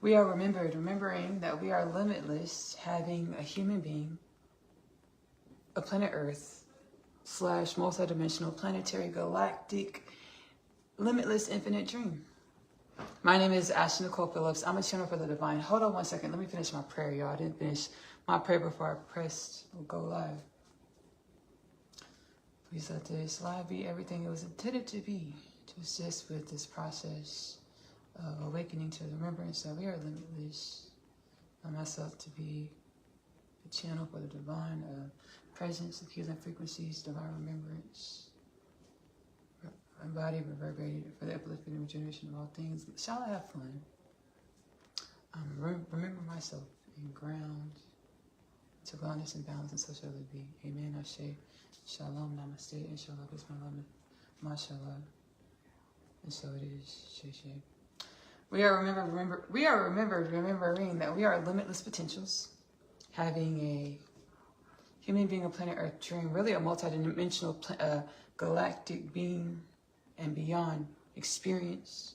We are remembering that we are limitless, having a human being, a planet Earth, / multidimensional, planetary, galactic, limitless, infinite dream. My name is Ashley-Nicole Phillips. I'm a channel for the divine. Hold on one second. Let me finish my prayer, y'all. I didn't finish my prayer before I pressed go live. Please let this live be everything it was intended to be, to assist with this process of awakening to the remembrance that we are limitless. I myself to be the channel for the divine presence of healing frequencies, divine remembrance, embodied, reverberated for the uplifting and regeneration of all things. Shall I have fun? Remember myself and ground to wellness and balance, and so shall it be. Amen. Ashe. Shalom. Namaste. Inshallah. Bismillah. Mashallah. And so it is. Shay. We are remembering that we are limitless potentials, having a human being, a planet Earth dream, really a multidimensional galactic being and beyond experience.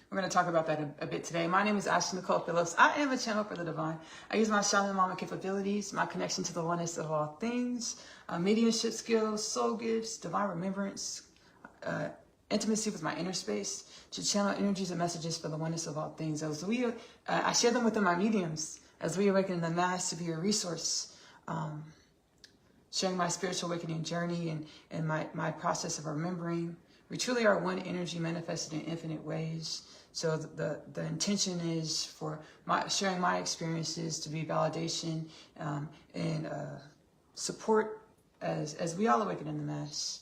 We're going to talk about that a bit today. My name is Ashley-Nicole Phillips. I am a channel for the divine. I use my shaman mama capabilities, my connection to the oneness of all things, mediumship skills, soul gifts, divine remembrance, intimacy with my inner space to channel energies and messages for the oneness of all things. As I share them within my mediums as we awaken the mass to be a resource, sharing my spiritual awakening journey and my process of remembering. We truly are one energy manifested in infinite ways. So the intention is for sharing my experiences to be validation and support as we all awaken in the mass.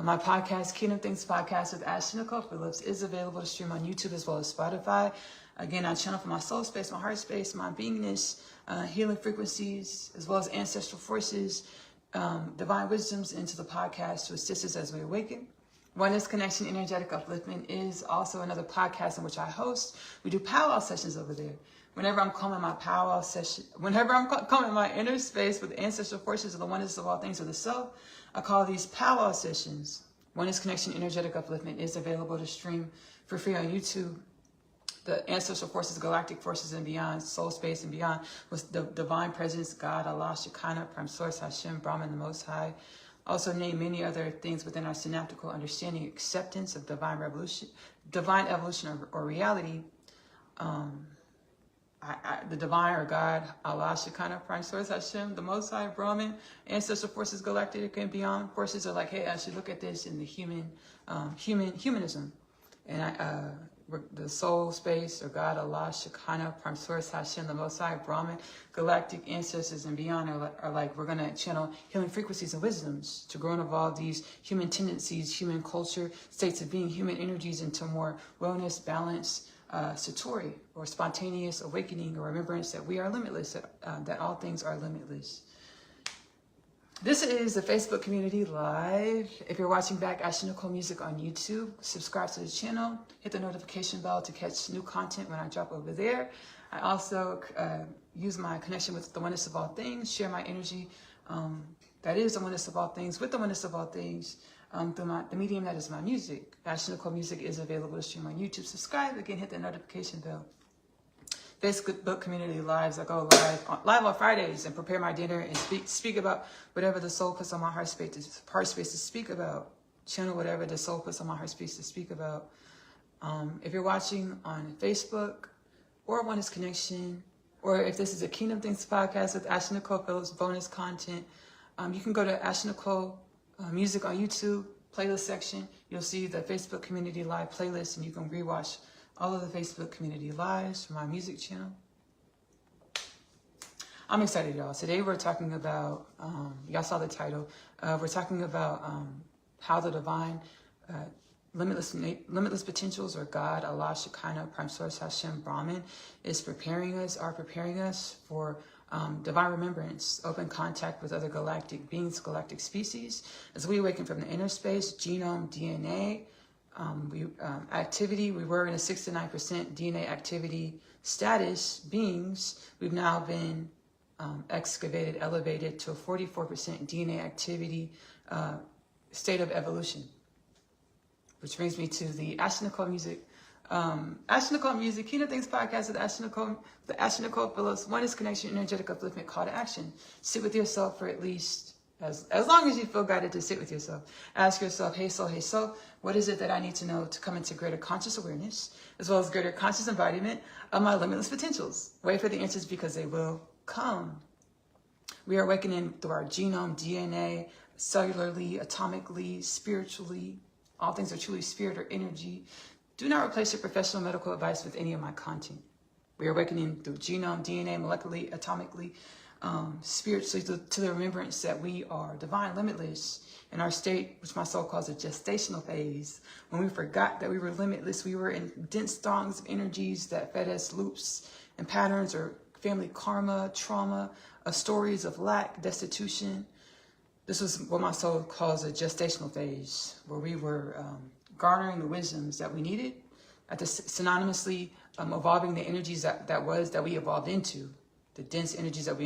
My podcast, Kingdom Things Podcast with Ashley-Nicole Phillips, is available to stream on YouTube as well as Spotify. Again, I channel for my soul space, my heart space, my beingness, healing frequencies, as well as ancestral forces, divine wisdoms into the podcast to assist us as we awaken. Oneness Connection Energetic Upliftment is also another podcast in which I host. We do powwow sessions over there. Whenever I'm calling my powwow session, whenever I'm calling my inner space with ancestral forces of the oneness of all things of the self, I call these powwow sessions. Oneness Connection Energetic Upliftment is available to stream for free on YouTube. The ancestral forces, galactic forces and beyond, soul space and beyond, with the divine presence, God, Allah, Shekinah, Prime Source, Hashem, Brahman, the Most High. Also name many other things within our synaptical understanding, acceptance of divine revolution, divine evolution or reality. The divine or God, Allah, Shekinah, Prime Source, Hashem, the Most High, Brahman, ancestral forces, galactic and beyond forces are like, hey, I should look at this in the humanism. And the soul space or God, Allah, Shekinah, Prime Source, Hashem, the Most High, Brahman, galactic ancestors and beyond are like, we're going to channel healing frequencies and wisdoms to grow and evolve these human tendencies, human culture, states of being, human energies into more wellness, balance, satori, or spontaneous awakening or remembrance that we are limitless, that all things are limitless. This is the Facebook community live. If you're watching back Ashley-Nicole Music on YouTube, subscribe to the channel, hit the notification bell to catch new content when I drop over there. I also use my connection with the oneness of all things, share my energy that is the oneness of all things with the oneness of all things through the medium that is my music. Ashley-Nicole Music is available to stream on YouTube. Subscribe, again, hit the notification bell. Facebook community lives. I go live on Fridays and prepare my dinner and speak about whatever the soul puts on my heart space to speak about. Channel whatever the soul puts on my heart space to speak about. If you're watching on Facebook or Oneness Connection, or if this is a Kingdom Things podcast with Ashley-Nicole Phillips bonus content, you can go to Ashley-Nicole Music on YouTube playlist section. You'll see the Facebook community live playlist, and you can rewatch all of the Facebook community lives from my music channel. I'm excited, y'all. Today we're talking about, y'all saw the title, we're talking about how the divine limitless potentials, or God, Allah, Shekinah, Prime Source, Hashem, Brahman, are preparing us for divine remembrance, open contact with other galactic beings, galactic species, as we awaken from the inner space, genome, DNA, activity. We were in a 6 to 9% DNA activity status beings. We've now been excavated, elevated to a 44% DNA activity state of evolution. Which brings me to the Ashley-Nicole Music Ashley-Nicole Music, Kingdom Things Podcast with the Ashley-Nicole Phillips, Oneness Connection Energetic Upliftment Call to Action. Sit with yourself for at least, as long as you feel guided to sit with yourself. Ask yourself, hey soul, what is it that I need to know to come into greater conscious awareness, as well as greater conscious embodiment of my limitless potentials? Wait for the answers because they will come. We are awakening through our genome, DNA, cellularly, atomically, spiritually. All things are truly spirit or energy. Do not replace your professional medical advice with any of my content. We are awakening through genome, DNA, molecularly, atomically, spiritually, to the remembrance that we are divine, limitless, in our state, which my soul calls a gestational phase. When we forgot that we were limitless, we were in dense throngs of energies that fed us loops and patterns or family karma, trauma, stories of lack, destitution. This was what my soul calls a gestational phase, where we were garnering the wisdoms that we needed, at the synonymously evolving the energies that we evolved into, the dense energies that we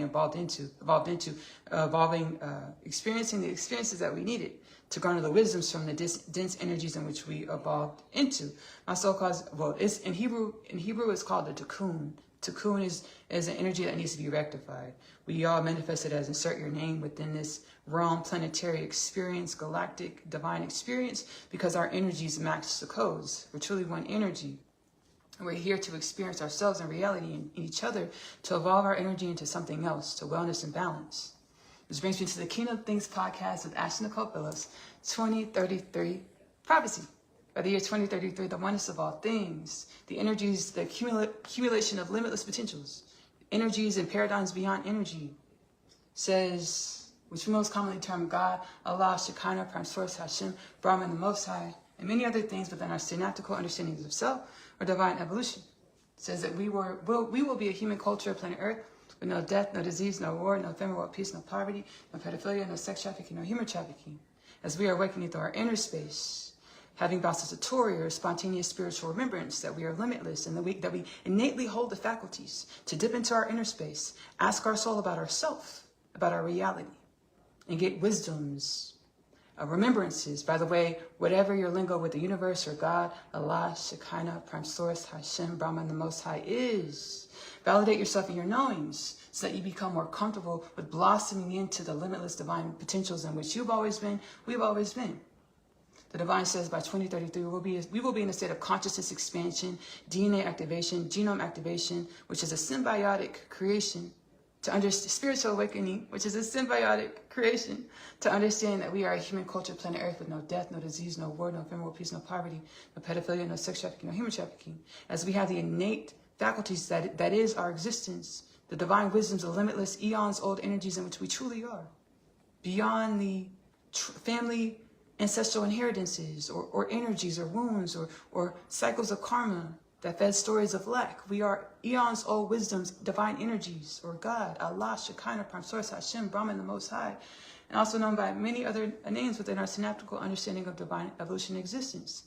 experiencing the experiences that we needed to garner the wisdoms from the dense energies in which we evolved into. My soul calls, it's in Hebrew it's called the tikkun. Tikkun is an energy that needs to be rectified. We all manifest it as insert your name within this realm, planetary experience, galactic, divine experience, because our energies match the codes. We're truly one energy. We're here to experience ourselves in reality and each other, to evolve our energy into something else, to wellness and balance. This brings me to the Kingdom Things Podcast with Ashley-Nicole Phillips, 2033 Prophecy. By the year 2033, the oneness of all things, the energies, the accumulation of limitless potentials, energies and paradigms beyond energy, says, which we most commonly term God, Allah, Shekinah, Prime Source, Hashem, Brahman, the Most High, and many other things within our synaptical understandings of self or divine evolution, says that we will be a human culture of planet Earth with no death, no disease, no war, no famine, world peace, no poverty, no pedophilia, no sex trafficking, no human trafficking, as we are awakening through our inner space, having Basasatori, or spontaneous spiritual remembrance that we are limitless and that we innately hold the faculties to dip into our inner space, ask our soul about ourself, about our reality, and get wisdoms, remembrances. By the way, whatever your lingo with the universe or God, Allah, Shekinah, Prime Source, Hashem, Brahman, the Most High is. Validate yourself in your knowings so that you become more comfortable with blossoming into the limitless divine potentials in which you've always been, we've always been. The divine says by 2033, we will be in a state of consciousness expansion, DNA activation, genome activation, which is a symbiotic creation, to understand spiritual awakening, which is a symbiotic creation, to understand that we are a human culture, planet Earth, with no death, no disease, no war, no famine, world peace, no poverty, no pedophilia, no sex trafficking, no human trafficking. As we have the innate faculties that is our existence, the divine wisdoms, the limitless eons old energies in which we truly are, beyond the family ancestral inheritances or energies or wounds or cycles of karma that fed stories of lack. We are eons old wisdoms, divine energies, or God, Allah, Shekinah, Prime Source, Hashem, Brahman, the Most High, and also known by many other names within our synaptical understanding of divine evolution existence.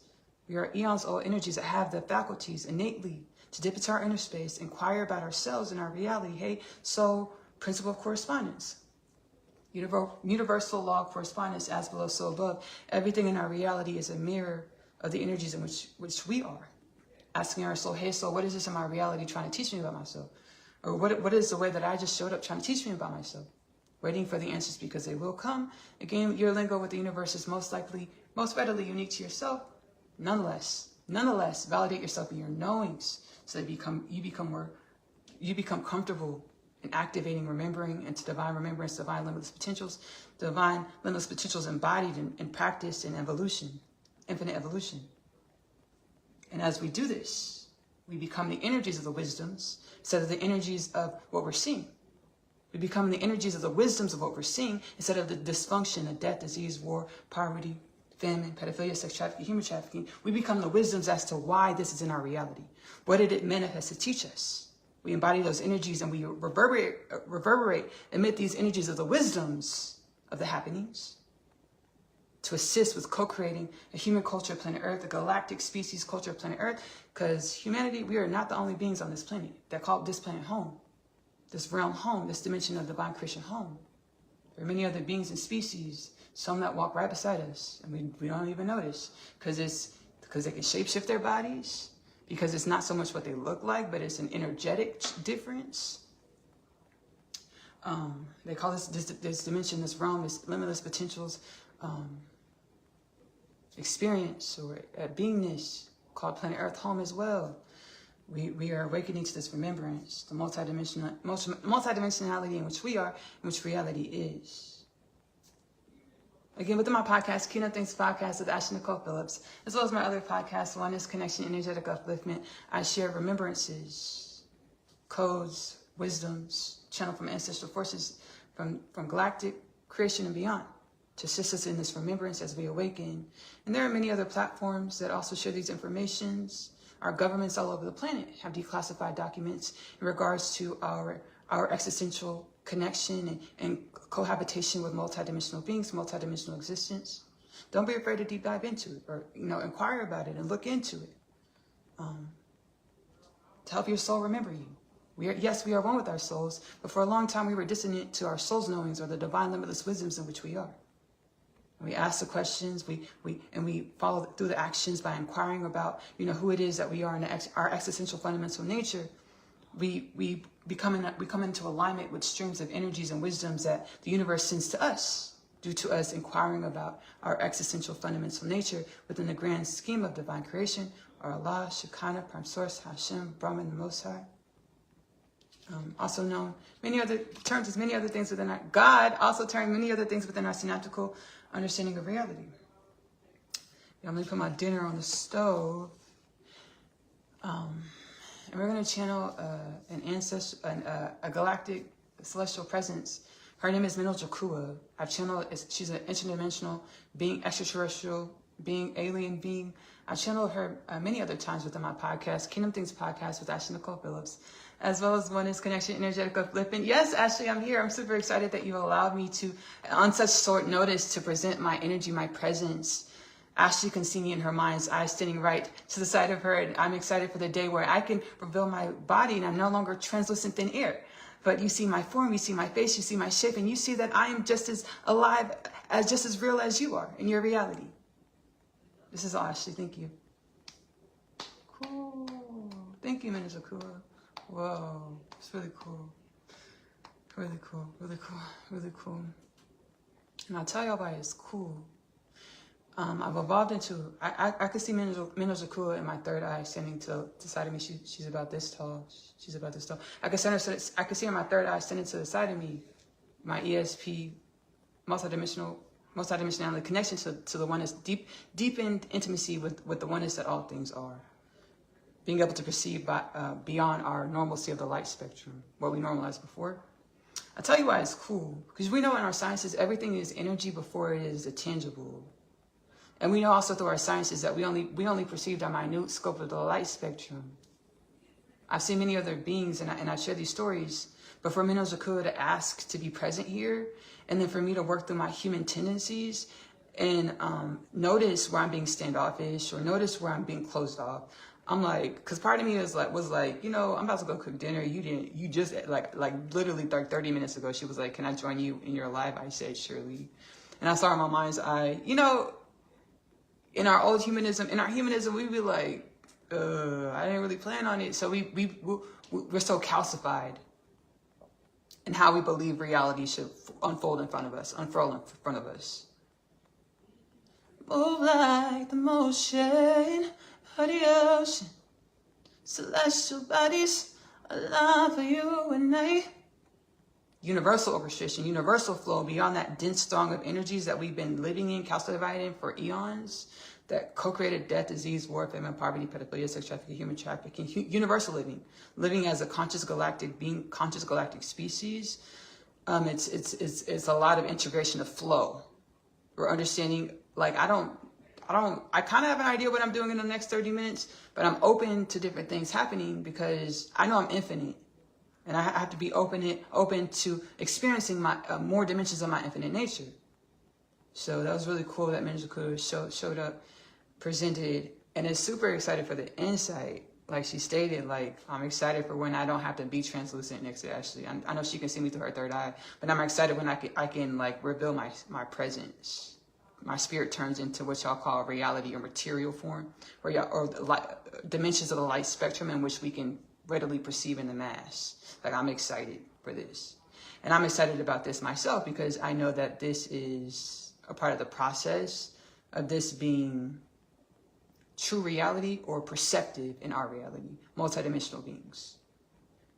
We are eons old energies that have the faculties innately to dip into our inner space, inquire about ourselves and our reality. Hey, so principle of correspondence. Universal law of correspondence, as below, so above. Everything in our reality is a mirror of the energies in which we are. Asking our soul, hey soul, what is this in my reality trying to teach me about myself? Or what is the way that I just showed up trying to teach me about myself? Waiting for the answers because they will come. Again, your lingo with the universe is most readily unique to yourself. Nonetheless, validate yourself in your knowings so that you become comfortable in activating, remembering into divine remembrance, divine limitless potentials embodied in practice and evolution, infinite evolution. And as we do this, we become the energies of the wisdoms instead of the energies of what we're seeing. We become the energies of the wisdoms of what we're seeing instead of the dysfunction of death, disease, war, poverty, famine, pedophilia, sex trafficking, human trafficking. We become the wisdoms as to why this is in our reality. What did it manifest to teach us? We embody those energies and we reverberate, emit these energies of the wisdoms of the happenings to assist with co-creating a human culture of planet Earth, a galactic species culture of planet Earth, because humanity, we are not the only beings on this planet that call this planet home, this realm home, this dimension of divine creation home. There are many other beings and species, some that walk right beside us, and we don't even notice, because they can shapeshift their bodies, because it's not so much what they look like, but it's an energetic difference. They call this dimension, this realm, this limitless potentials experience or beingness, called planet Earth home as well. We are awakening to this remembrance, the multidimensionality in which we are, in which reality is. Again, within my podcast, Kingdom Things Podcast with Ashley-Nicole Phillips, as well as my other podcast, Oneness Connection Energetic Upliftment, I share remembrances, codes, wisdoms, channeled from ancestral forces, from galactic creation and beyond, to assist us in this remembrance as we awaken. And there are many other platforms that also share these informations. Our governments all over the planet have declassified documents in regards to our existential connection and cohabitation with multidimensional beings, multidimensional existence. Don't be afraid to deep dive into it, or inquire about it and look into it, to help your soul remember you. Yes, we are one with our souls, but for a long time we were dissonant to our soul's knowings or the divine limitless wisdoms in which we are. We ask the questions, we follow through the actions by inquiring about, who it is that we are in our existential fundamental nature. We come into alignment with streams of energies and wisdoms that the universe sends to us due to us inquiring about our existential fundamental nature within the grand scheme of divine creation, or Allah, Shekinah, Prime Source, Hashem, Brahman, the Most High. Also known many other terms as many other things within our God, also termed many other things within our synaptical understanding of reality. I'm going to put my dinner on the stove. And we're going to channel an ancestor, a galactic celestial presence. Her name is Minnow Jakua. I've channeled, she's an interdimensional being, extraterrestrial being, alien being. I've channeled her many other times within my podcast, Kingdom Things Podcast with Ashley-Nicole Phillips, as well as Oneness Connection Energetic Upliftment. Yes, Ashley, I'm here. I'm super excited that you allowed me to, on such short notice, to present my energy, my presence. Ashley can see me in her mind's eye standing right to the side of her, and I'm excited for the day where I can reveal my body and I'm no longer translucent thin air. But you see my form, you see my face, you see my shape, and you see that I am just as alive, just as real as you are in your reality. This is all, Ashley. Thank you. Cool. Thank you, Minister Kua. Whoa, it's really cool. Really cool, really cool, really cool. And I'll tell y'all why it's cool. I've evolved into, I could see Minnow Jakua in my third eye standing to the side of me. She's about this tall. She's about this tall. I could see her in my third eye standing to the side of me. My ESP, multidimensionality connection to the oneness, deep in intimacy with the oneness that all things are. Being able to perceive beyond our normalcy of the light spectrum, what we normalized before. I'll tell you why it's cool. Because we know in our sciences, everything is energy before it is the tangible. And we know also through our sciences that we only perceived our minute scope of the light spectrum. I've seen many other beings, and I share these stories, but for Minnow Jakua to ask to be present here, and then for me to work through my human tendencies and notice where I'm being standoffish or notice where I'm being closed off. I'm like, because part of me was like, I'm about to go cook dinner. You just like literally 30 minutes ago, she was like, can I join you in your live? I said, surely. And I saw in my mind's eye, in our old humanism, we'd be like, I didn't really plan on it. So we're so calcified in how we believe reality should unfold in front of us, unfurl in front of us. Move like the motion of the ocean, celestial bodies alive for you and I. Universal orchestration, universal flow beyond that dense throng of energies that we've been living in, calcified in for eons, that co-created death, disease, war, famine, poverty, pedophilia, sex trafficking, human trafficking, universal living as a conscious galactic being, conscious galactic species. It's a lot of integration of flow. We're understanding, like, I kind of have an idea what I'm doing in the next 30 minutes, but I'm open to different things happening because I know I'm infinite. And I have to be open to experiencing my more dimensions of my infinite nature. So that was really cool that Minjiku showed up, presented, and is super excited for the insight. Like she stated, like, I'm excited for when I don't have to be translucent next to Ashley. I know she can see me through her third eye, but I'm excited when I can like reveal my presence, my spirit turns into what y'all call reality or material form, or dimensions of the light spectrum in which we can readily perceive in the mass. Like, I'm excited for this. And I'm excited about this myself because I know that this is a part of the process of this being true reality or perceptive in our reality, multidimensional beings.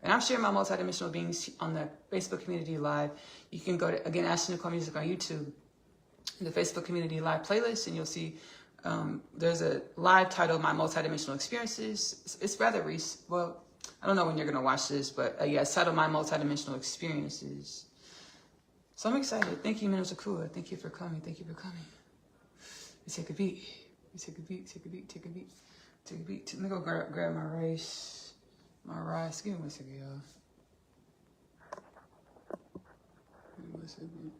And I'm sharing my multidimensional beings on the Facebook community live. You can go to, again, Ashley-Nicole Music on YouTube, the Facebook community live playlist, and you'll see there's a live titled My Multidimensional Experiences. It's rather recent. Well, I don't know when you're going to watch this, but yeah, it's titled My Multidimensional Experiences. So I'm excited. Thank you, Minister Kua. Thank you for coming. Thank you for coming. You take a beat. You take a beat. Take a beat. Take a beat. Take a beat. Let me go grab my rice. My rice. Give me 1 second, y'all. Give me 1 second.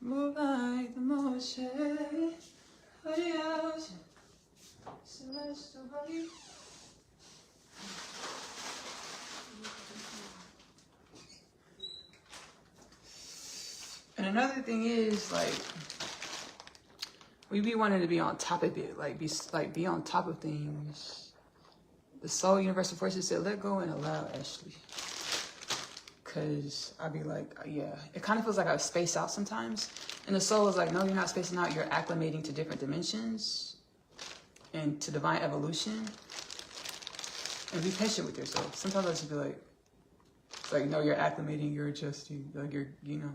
Move like the motion of the ocean. Celestial body. And another thing is, like, we be wanting to be on top of it, be on top of things. The soul universal forces said, let go and allow, Ashley. Because I'd be like, yeah, it kind of feels like I space out sometimes. And the soul is like, no, you're not spacing out. You're acclimating to different dimensions and to divine evolution. And be patient with yourself. Sometimes I just be like, it's like, no, you're acclimating, you're adjusting. Like, you're, you know,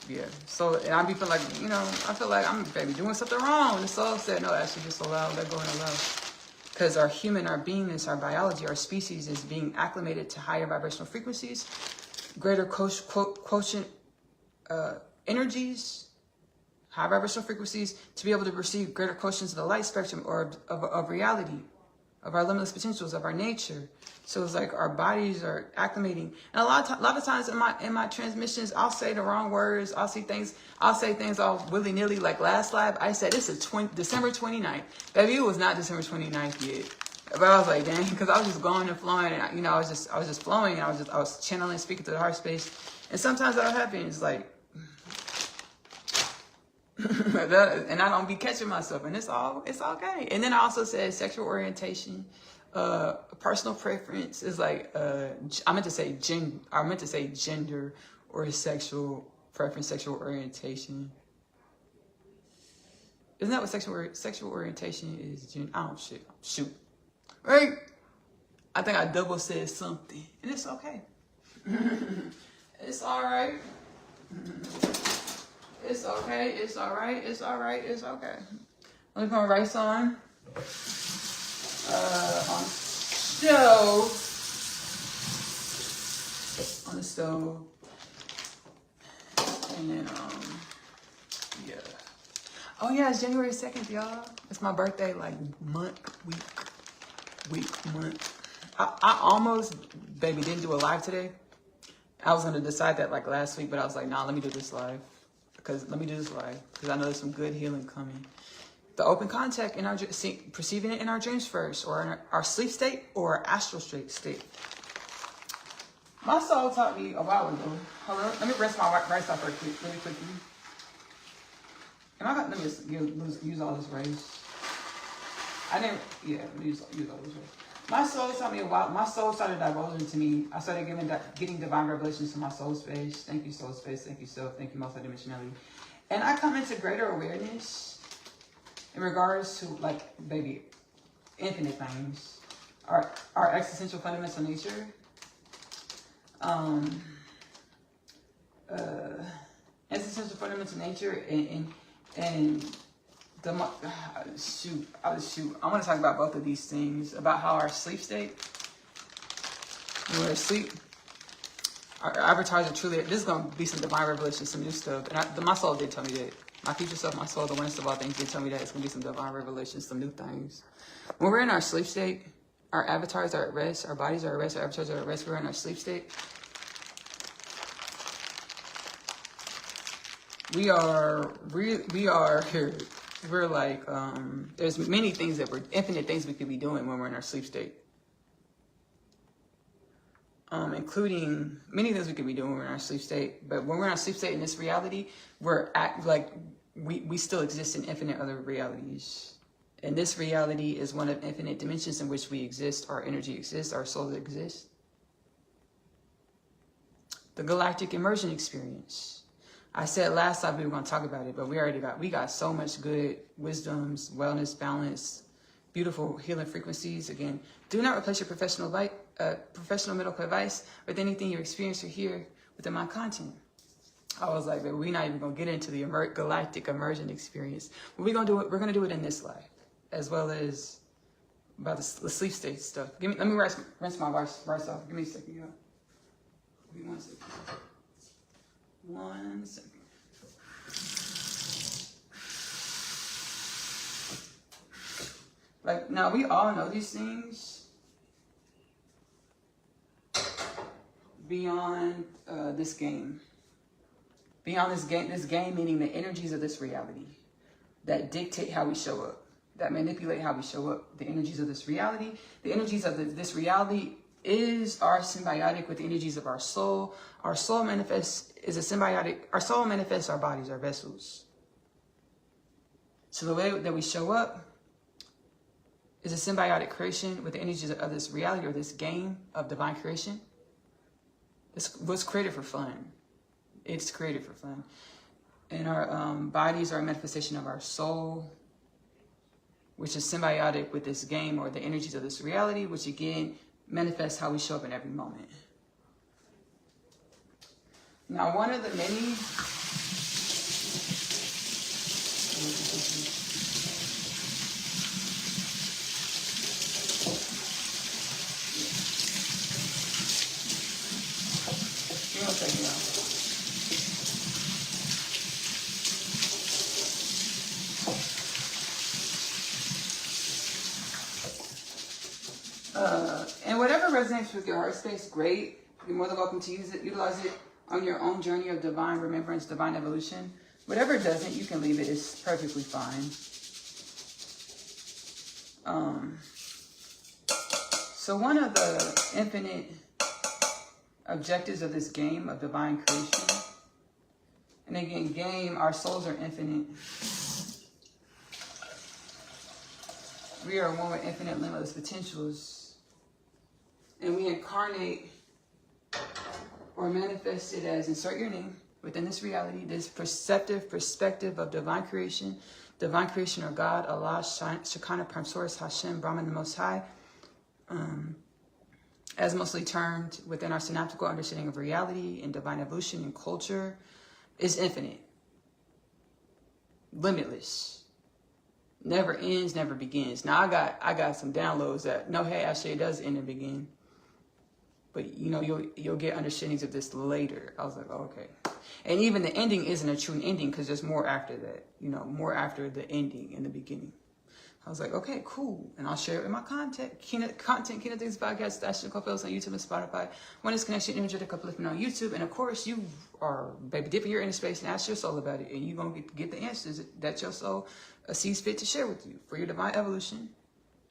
yeah. So, and I be feeling like, you know, I feel like I'm maybe doing something wrong. And the soul said, no, actually just allow, let go and allow. Because our human, our beingness, our biology, our species is being acclimated to higher vibrational frequencies, greater quotient energies, high vibrational frequencies, to be able to perceive greater quotients of the light spectrum or of reality, of our limitless potentials, of our nature. So it's like our bodies are acclimating. And a lot of times in my transmissions, I'll say the wrong words. I'll say things all willy-nilly. Like last live, I said, this is December 29th. Baby, it was not December 29th yet. But I was like, dang, because I was just going and flowing, and you know, I was just flowing, and I was channeling, speaking to the heart space. And sometimes that'll happen. It's like, and I don't be catching myself, and it's okay. And then I also said sexual orientation, personal preference is like, I meant to say gender or sexual preference, sexual orientation. Isn't that what sexual orientation is? I don't shoot. Right? I think I double said something, and it's okay. It's all right. It's okay. It's all right. It's all right. It's okay. Let me put my rice on the stove. On the stove. And then, yeah. Oh yeah, it's January 2nd, y'all. It's my birthday, like month. I almost, baby, didn't do a live today. I was gonna decide that like last week, but I was like, nah, let me do this live. Because I know there's some good healing coming. The open contact in our perceiving it in our dreams first, or in our sleep state, or our astral state. My soul taught me a while ago. Hold on, let me rinse my rice off really quickly. Let me just use all this rice. Let me use all this rice. My soul taught me a while. My soul started divulging to me. I started getting divine revelations to my soul space. Thank you, soul space. Thank you, self. Thank you, multidimensionality. And I come into greater awareness in regards to, like, baby, infinite things. Our existential fundamental nature. Existential fundamental nature and I want to talk about both of these things, about how our sleep state, when we're asleep, our avatars are truly, this is going to be some divine revelation, some new stuff. And my soul did tell me that. My future self, my soul, the oneness of all things, did tell me that it's going to be some divine revelation, some new things. When we're in our sleep state, our avatars are at rest, our bodies are at rest, our avatars are at rest, we're in our sleep state. We're like, there's many things infinite things we could be doing when we're in our sleep state. including many things we could be doing when we're in our sleep state. But when we're in our sleep state in this reality, we still exist in infinite other realities. And this reality is one of infinite dimensions in which we exist, our energy exists, our soul exists. The galactic immersion experience. I said last time we were going to talk about it, but we got so much good wisdoms, wellness, balance, beautiful healing frequencies. Again, do not replace your professional medical advice with anything you experience or hear within my content. I was like, we're not even going to get into the galactic immersion experience. But we're going to do it in this life, as well as about the sleep state stuff. Let me rinse my rice off. Give me a second, y'all. Give me 1 second. 1 second. Like, now we all know these things beyond this game. Beyond this game meaning the energies of this reality that dictate how we show up, that manipulate how we show up. The energies of this reality. The energies of this reality are symbiotic with the energies of our soul. Our soul manifests our bodies, our vessels. So the way that we show up is a symbiotic creation with the energies of this reality or this game of divine creation. It was created for fun. It's created for fun. And our bodies are a manifestation of our soul, which is symbiotic with this game or the energies of this reality, which again manifests how we show up in every moment. Now, one of the many and whatever resonates with your heart space, great. You're more than welcome to utilize it on your own journey of divine remembrance, divine evolution. Whatever doesn't, you can leave it. It's perfectly fine. So one of the infinite objectives of this game of divine creation, and again, our souls are infinite. We are one with infinite limitless potentials. And we incarnate or manifest it as, insert your name within this reality, this perceptive perspective of divine creation or God, Allah, Shekinah, Prime Source, Hashem, Brahman, the Most High, as mostly termed within our synaptical understanding of reality and divine evolution and culture, is infinite, limitless, never ends, never begins. Now I got some downloads that no, hey, actually it does end and begin. But you know, you'll get understandings of this later. I was like, oh, okay. And even the ending isn't a true ending because there's more after that. You know, more after the ending in the beginning. I was like, okay, cool. And I'll share it in my content. Keynote Things Podcast, Ashley-Nicole on YouTube and Spotify. Oneness Connection Energetic Upliftment on YouTube. And of course, you are, baby, dipping your inner space and ask your soul about it. And you're going to get the answers that your soul sees fit to share with you for your divine evolution.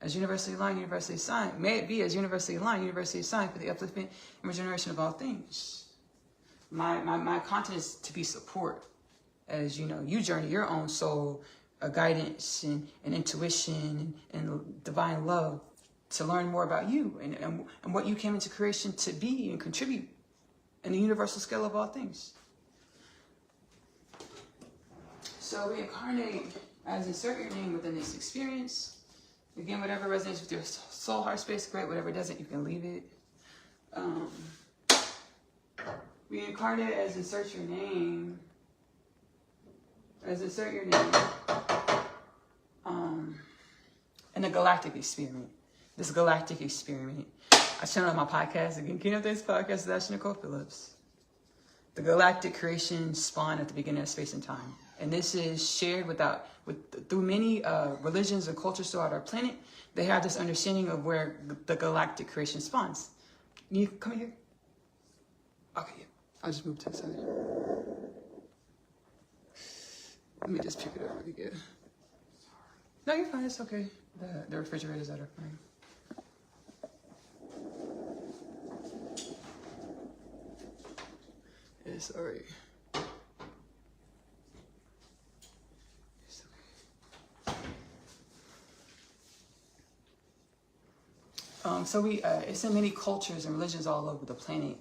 As universally aligned, universally assigned. May it be as universally aligned, universally assigned for the upliftment and regeneration of all things. My content is to be support as you know, you journey your own soul, guidance and intuition and divine love to learn more about you and what you came into creation to be and contribute in the universal scale of all things. So we incarnate as insert your name within this experience. Again, whatever resonates with your soul, heart space, great. Whatever doesn't, you can leave it. We incarnate as insert your name. As insert your name. In a galactic experiment. This galactic experiment. I channel on my podcast again. Keynote Things Podcast with Ashley-Nicole. The galactic creation spawned at the beginning of space and time. And this is shared through many religions and cultures throughout our planet. They have this understanding of where the galactic creation spawns. Can you come here? Okay, yeah. I'll just move to the side. Let me just pick it up really good. No, you're fine. It's okay. The refrigerator's out of frame. sorry. So it's in many cultures and religions all over the planet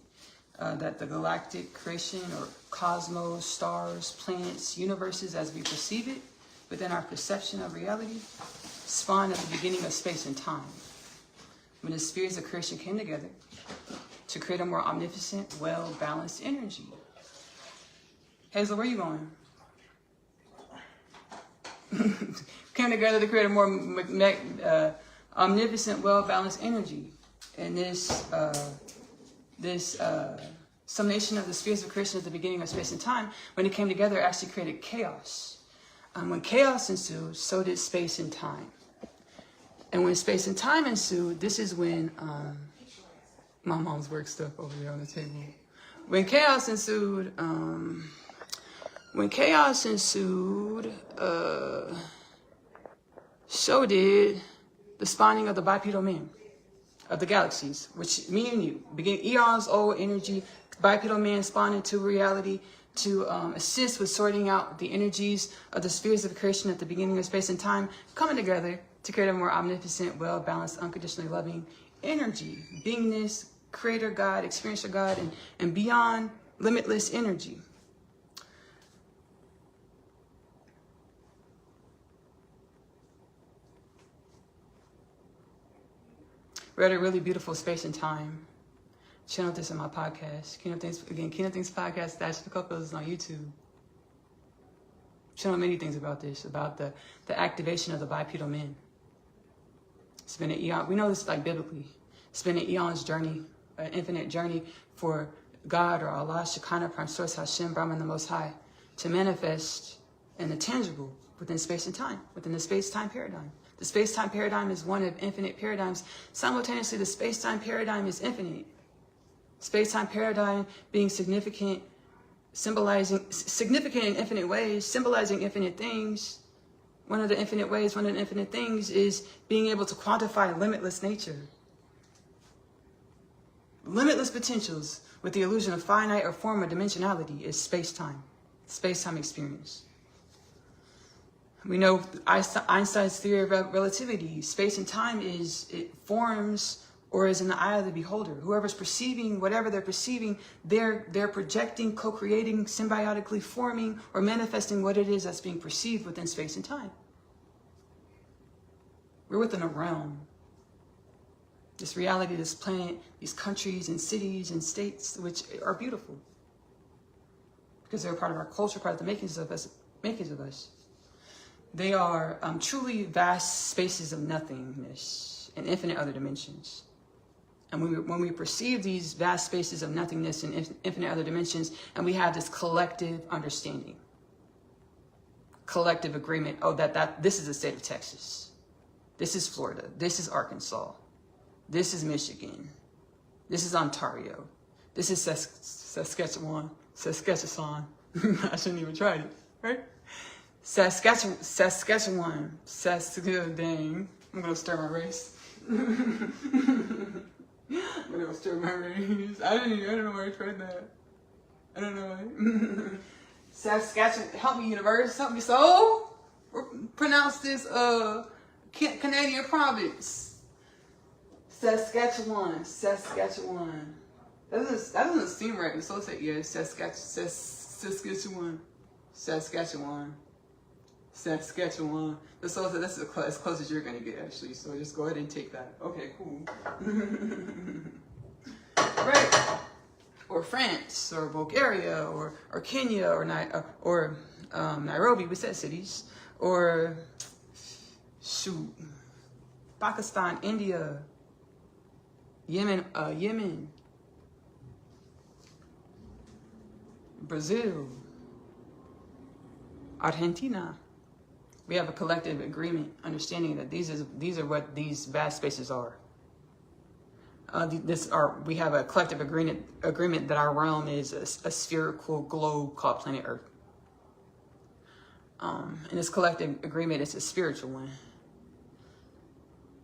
that the galactic creation or cosmos, stars, planets, universes as we perceive it within our perception of reality spawned at the beginning of space and time, when the spheres of creation came together to create a more omnipotent, well-balanced energy. Hazel, where are you going? Came together to create a more omnipotent, well-balanced energy. And this summation of the spheres of creation at the beginning of space and time, when it came together, actually created chaos. When chaos ensued, so did space and time. And when space and time ensued, this is when my mom's work stuff over there on the table. When chaos ensued, so did the spawning of the bipedal man of the galaxies, which me and you, begin eons old energy, bipedal man spawned into reality to assist with sorting out the energies of the spheres of creation at the beginning of space and time, coming together to create a more omnipotent, well-balanced, unconditionally loving energy, beingness, creator God, experiential God, and beyond limitless energy. We're at a really beautiful space and time. Channel this in my podcast. Kingdom Things podcast, Ashley-Nicole is on YouTube. Channel many things about this, about the activation of the bipedal men. It's been an eon. We know this like biblically. It's been an eon's journey, an infinite journey for God or Allah, Shekinah, Prime Source, Hashem, Brahman, the Most High, to manifest in the tangible within space and time, within the space-time paradigm. The space-time paradigm is one of infinite paradigms. Simultaneously, the space-time paradigm is infinite. Space-time paradigm being significant, symbolizing significant in infinite ways, symbolizing infinite things. One of the infinite ways, one of the infinite things is being able to quantify limitless nature. Limitless potentials with the illusion of finite or form or dimensionality is space-time experience. We know Einstein's theory of relativity. Space and time it forms or is in the eye of the beholder. Whoever's perceiving whatever they're perceiving, they're projecting, co-creating, symbiotically forming, or manifesting what it is that's being perceived within space and time. We're within a realm. This reality, this planet, these countries and cities and states, which are beautiful. Because they're part of our culture, part of the makings of us. They are truly vast spaces of nothingness and infinite other dimensions. And when we perceive these vast spaces of nothingness and infinite other dimensions, and we have this collective understanding, collective agreement, oh, that this is the state of Texas. This is Florida. This is Arkansas. This is Michigan. This is Ontario. This is Saskatchewan. I shouldn't even try it, right? Saskatchewan. Dang. I'm gonna stir my race. I'm gonna stir my race. I don't know where I tried that. I don't know why. Saskatchewan. Help me, universe. Help me, soul. Pronounce this Canadian province. Saskatchewan. That doesn't seem right. So say yeah, Saskatchewan. The soul said that's as close as you're gonna get, actually. So just go ahead and take that. Okay, cool. Right. Or France, or Bulgaria, or Kenya, or Nairobi. We said cities. Or shoot, Pakistan, India, Yemen, Brazil, Argentina. We have a collective agreement, understanding that these are what these vast spaces are. We have a collective agreement that our realm is a spherical globe called planet Earth. And this collective agreement is a spiritual one.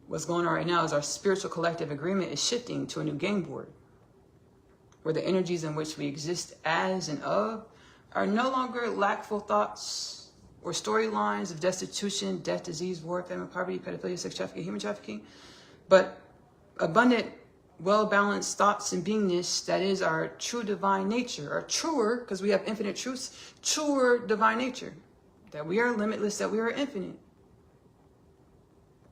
What's going on right now is our spiritual collective agreement is shifting to a new game board. where the energies in which we exist as and of are no longer lackful thoughts or storylines of destitution, death, disease, war, famine, poverty, pedophilia, sex trafficking, human trafficking, but abundant, well-balanced thoughts and beingness that is our true divine nature, or truer, because we have infinite truths, truer divine nature, that we are limitless, that we are infinite.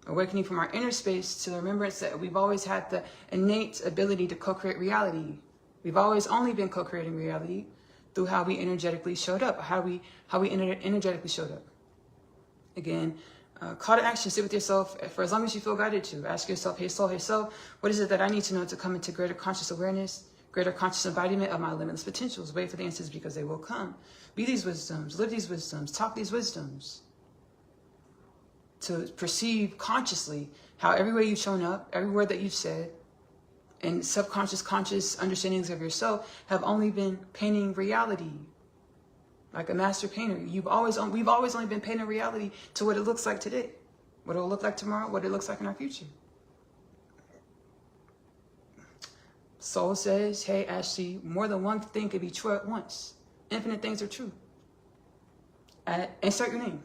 Awakening from our inner space to the remembrance that we've always had the innate ability to co-create reality. We've always only been co-creating reality through how we energetically showed up, how we energetically showed up. Again, call to action, sit with yourself for as long as you feel guided to. Ask yourself, hey soul, what is it that I need to know to come into greater conscious awareness, greater conscious embodiment of my limitless potentials? Wait for the answers because they will come. Be these wisdoms, live these wisdoms, talk these wisdoms. To perceive consciously how everywhere you've shown up, every word that you've said, and subconscious, conscious understandings of yourself have only been painting reality. Like a master painter, we've always only been painting reality to what it looks like today, what it will look like tomorrow, what it looks like in our future. Soul says, hey, Ashley, more than one thing could be true at once. Infinite things are true. Insert your name.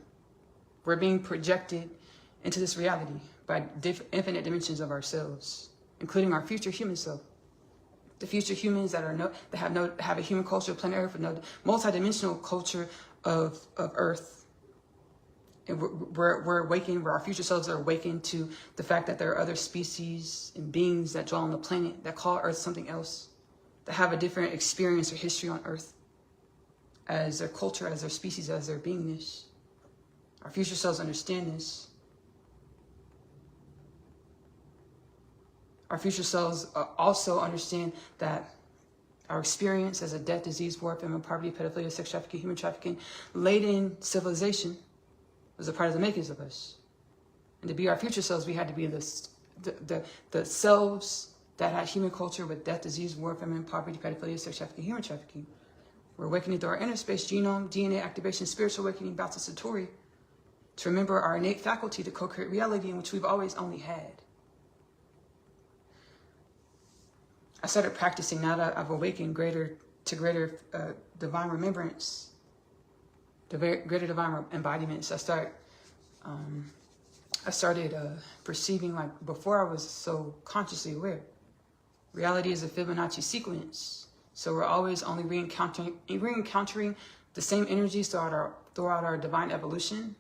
We're being projected into this reality by infinite dimensions of ourselves, including our future human self. The future humans that have a human culture of planet Earth, with no multidimensional culture of Earth. And we're awakened, where our future selves are awakened to the fact that there are other species and beings that dwell on the planet that call Earth something else, that have a different experience or history on Earth as their culture, as their species, as their beingness. Our future selves understand this. Our future selves also understand that our experience as a death, disease, war, famine, poverty, pedophilia, sex trafficking, human trafficking, laden civilization was a part of the makings of us. And to be our future selves, we had to be the selves that had human culture with death, disease, war, famine, poverty, pedophilia, sex trafficking, human trafficking. We're awakening through our inner space, genome, DNA activation, spiritual awakening, Bhakti Satori, to remember our innate faculty to co-create reality in which we've always only had. I started practicing now that I've awakened greater divine remembrance, greater divine embodiments. I started perceiving, like before I was so consciously aware. Reality is a Fibonacci sequence, so we're always only re-encountering the same energies throughout our divine evolution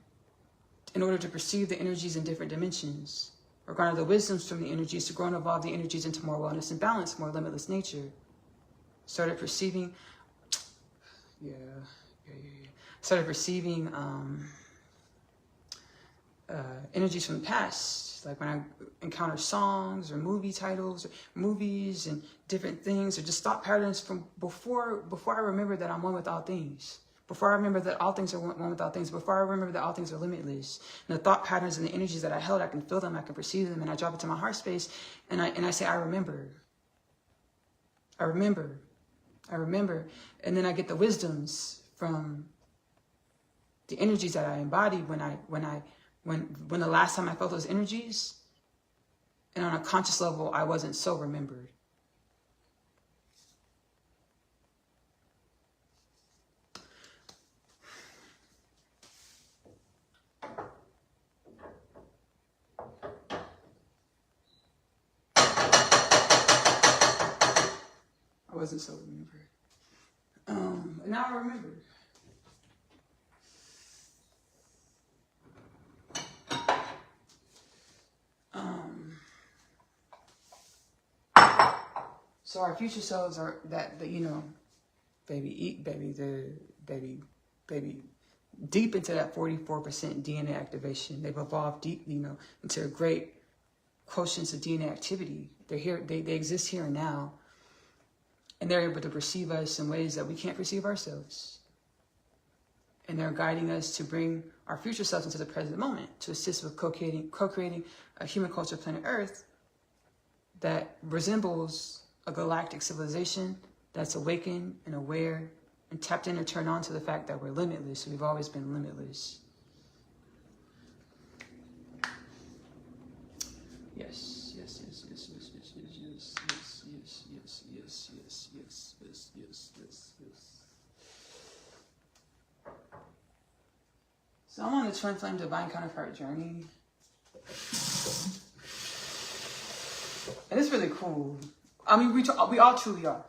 in order to perceive the energies in different dimensions. Or garner the wisdoms from the energies to grow and evolve the energies into more wellness and balance, more limitless nature. Started perceiving, Started perceiving energies from the past, like when I encounter songs or movie titles, or movies and different things, or just thought patterns from before I remember that I'm one with all things. Before I remember that all things are one with all things, before I remember that all things are limitless, and the thought patterns and the energies that I held, I can feel them, I can perceive them, and I drop it to my heart space, and I say, I remember, and then I get the wisdoms from the energies that I embodied when the last time I felt those energies, and on a conscious level, I wasn't so remembered. I wasn't so remembered. And now I remember. So our future selves are baby, deep into that 44% DNA activation. They've evolved deep, into great quotients of DNA activity. They're here, they exist here and now. And they're able to perceive us in ways that we can't perceive ourselves. And they're guiding us to bring our future selves into the present moment, to assist with co-creating a human culture, planet Earth, that resembles a galactic civilization that's awakened and aware and tapped in or turned on to the fact that we're limitless. We've always been limitless. Yes. So I'm on the twin flame divine counterpart journey. And it's really cool. I mean, we all truly are.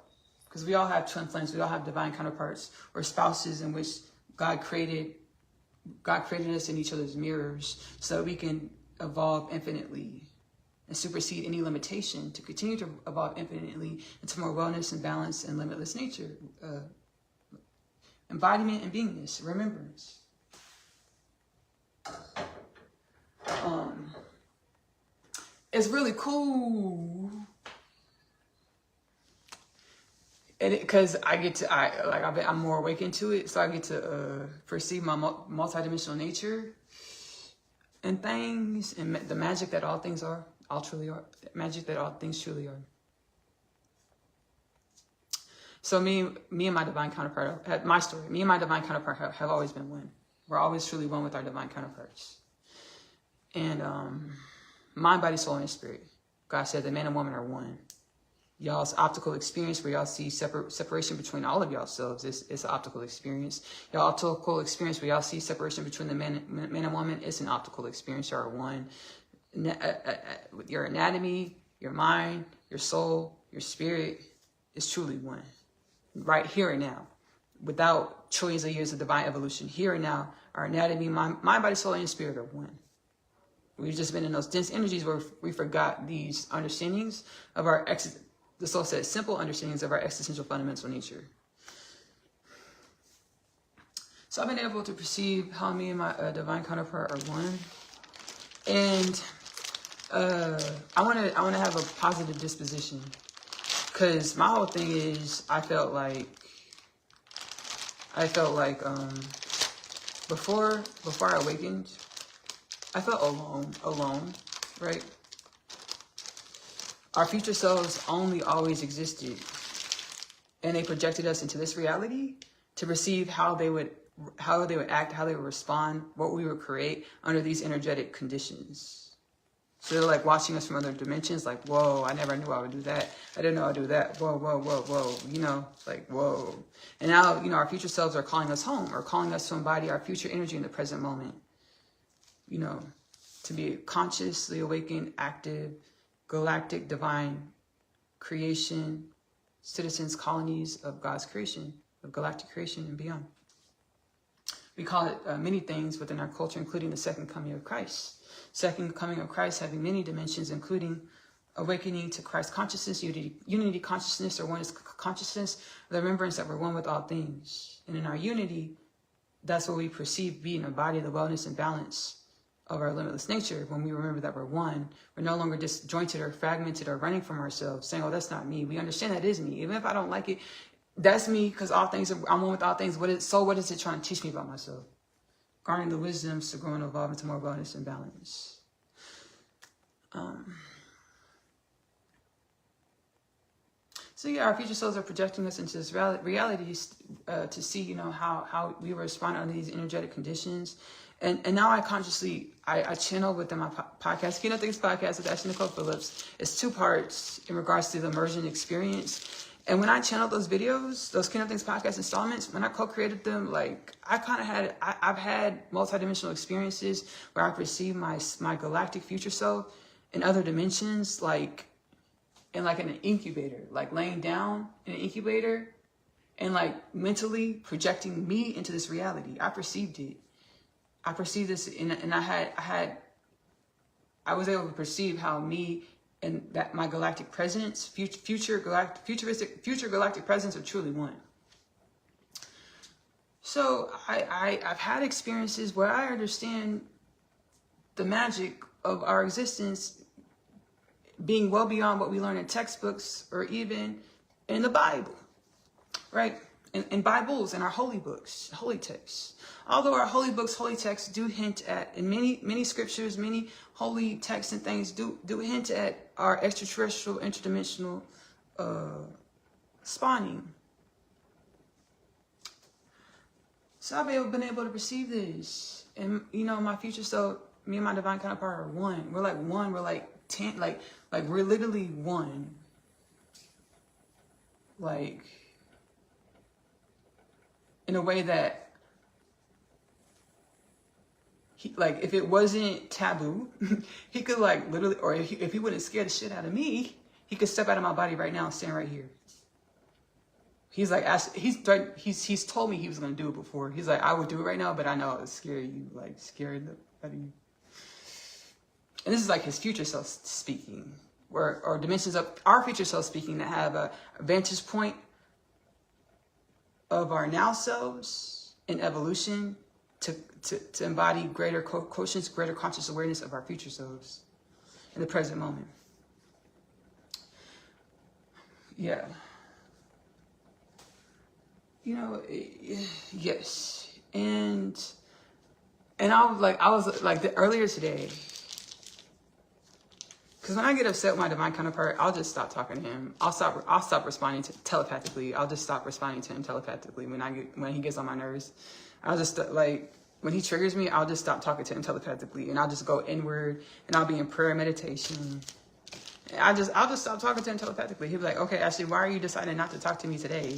Because we all have twin flames. We all have divine counterparts or spouses in which God created us in each other's mirrors so that we can evolve infinitely and supersede any limitation to continue to evolve infinitely into more wellness and balance and limitless nature, embodiment and beingness, remembrance. It's really cool because I'm more awakened to it, so I get to perceive my multidimensional nature and things, and the magic that all things are, all truly are, magic that all things truly are. So me and my divine counterpart, my story, me and my divine counterpart have always been one. We're always truly one with our divine counterparts. And mind, body, soul, and spirit. God said the man and woman are one. Y'all's optical experience where y'all see separation between all of y'all selves it's an optical experience. Y'all optical experience where y'all see separation between the man and woman, it's an optical experience. Y'all are one. Your anatomy, your mind, your soul, your spirit is truly one. Right here and now. Without trillions of years of divine evolution. Here and now, our anatomy, mind, body, soul, and spirit are one. We've just been in those dense energies where we forgot these understandings of our the soul said simple understandings of our existential fundamental nature. So I've been able to perceive how me and my divine counterpart are one, and I want to have a positive disposition, because my whole thing is I felt like before I awakened, I felt alone, right? Our future selves only always existed, and they projected us into this reality to perceive how they would act, how they would respond, what we would create under these energetic conditions. So they're like watching us from other dimensions, like, whoa, I never knew I would do that. I didn't know I'd do that. Whoa, whoa, whoa, whoa, you know, like, whoa. And now, you know, our future selves are calling us home, or calling us to embody our future energy in the present moment. You know, to be consciously awakened, active, galactic, divine creation, citizens, colonies of God's creation, of galactic creation and beyond. We call it many things within our culture, including the second coming of Christ. Second coming of Christ having many dimensions, including awakening to Christ consciousness, unity consciousness, or oneness consciousness, the remembrance that we're one with all things. And in our unity, that's what we perceive being embodied the wellness and balance of our limitless nature. When we remember that we're one, we're no longer disjointed or fragmented or running from ourselves, saying, oh, that's not me. We understand that is me. Even if I don't like it, that's me, because I'm one with all things. What is it trying to teach me about myself? Garnering the wisdoms to grow and evolve into more wellness and balance. So yeah, our future selves are projecting us into this reality to see, you know, how we respond under these energetic conditions. And now I consciously, I channel within my podcast, Kingdom Things Podcast with Ashley-Nicole Phillips. It's 2 parts in regards to the immersion experience. And when I channeled those videos, those Kingdom Things Podcast installments, when I co-created them, like, I've had multidimensional experiences where I perceive my galactic future self in other dimensions, like in an incubator, like laying down in an incubator and like mentally projecting me into this reality. I perceived it. I perceived this, and I was able to perceive how me and that my galactic presence, future galactic presence are truly one. So I've had experiences where I understand the magic of our existence being well beyond what we learn in textbooks or even in the Bible, right? In Bibles and our holy books, holy texts. Although our holy books, holy texts do hint at, in many scriptures, many holy texts and things do hint at our extraterrestrial, interdimensional spawning. So I've been able to perceive this. And, you know, my future self, me and my divine counterpart are one. We're like one. We're like 10, like we're literally one. like, in a way that, like, if it wasn't taboo, he could, like, literally, or if he wouldn't scare the shit out of me, he could step out of my body right now and stand right here. He's like, he's told me he was going to do it before. He's like, I would do it right now, but I know it would scare you, like, scare the out of you. And this is like his future self speaking, or dimensions of our future self speaking that have a vantage point of our now selves in evolution to embody greater conscience, greater conscious awareness of our future selves in the present moment. Yeah. You know, yes. And I was like earlier today, because when I get upset with my divine counterpart, I'll just stop talking to him. I'll stop responding to telepathically. I'll just stop responding to him telepathically when he gets on my nerves. I'll just like, when he triggers me, I'll just stop talking to him telepathically, and I'll just go inward, and I'll be in prayer meditation. And I'll just stop talking to him telepathically. He'll be like, okay, Ashley, why are you deciding not to talk to me today?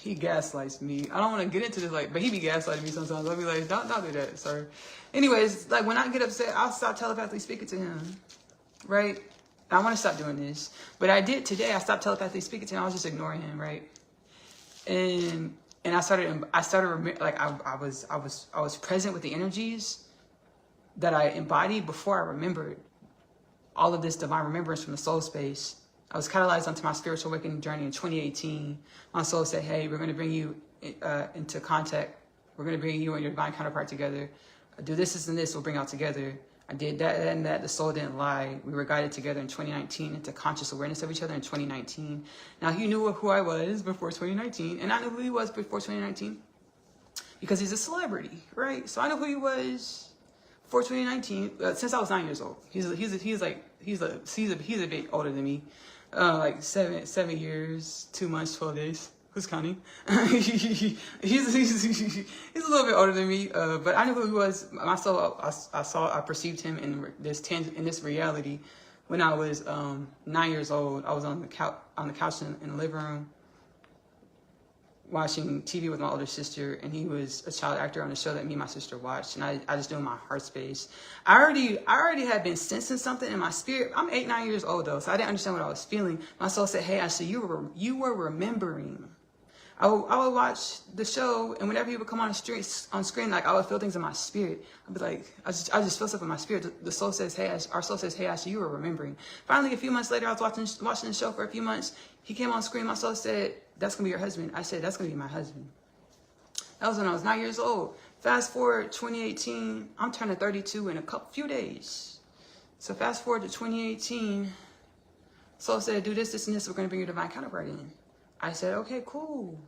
He gaslights me. I don't want to get into this, like, but he be gaslighting me sometimes. I'll be like, don't do that, sir. Anyways, like, when I get upset, I'll stop telepathically speaking to him, right? I want to stop doing this, but I did today. I stopped telepathically speaking to him. I was just ignoring him, right? And I started like, I was present with the energies that I embodied before I remembered all of this divine remembrance from the soul space. I was catalyzed onto my spiritual awakening journey in 2018. My soul said, hey, we're going to bring you into contact. We're going to bring you and your divine counterpart together. Do this and this, we'll bring out together. I did that and that. The soul didn't lie. We were guided together in 2019 into conscious awareness of each other in 2019. Now, he knew who I was before 2019, and I knew who he was before 2019 because he's a celebrity, right? So I know who he was before 2019 since I was 9 years old. He's a bit older than me. Like 7 years, 2 months, 12 days. Who's counting? he's a little bit older than me, but I knew who he was. Myself, I perceived him in this reality when I was 9 years old. I was on the couch in the living room watching TV with my older sister, and he was a child actor on a show that me and my sister watched, and I just knew in my heart space. I already had been sensing something in my spirit. I'm 8, 9 years old though, so I didn't understand what I was feeling. My soul said, hey, Ashley, you were remembering. I would watch the show, and whenever he would come on screen, like, I would feel things in my spirit. I'd be like, I just feel stuff in my spirit. The soul says, hey, our soul says, hey, Ashley, you were remembering. Finally, a few months later, I was watching the show for a few months. He came on screen. My soul said, that's going to be your husband. I said, that's going to be my husband. That was when I was 9 years old. Fast forward 2018, I'm turning 32 in a few days. So fast forward to 2018, soul said, do this, and this. We're going to bring your divine counterpart in. I said, okay, cool.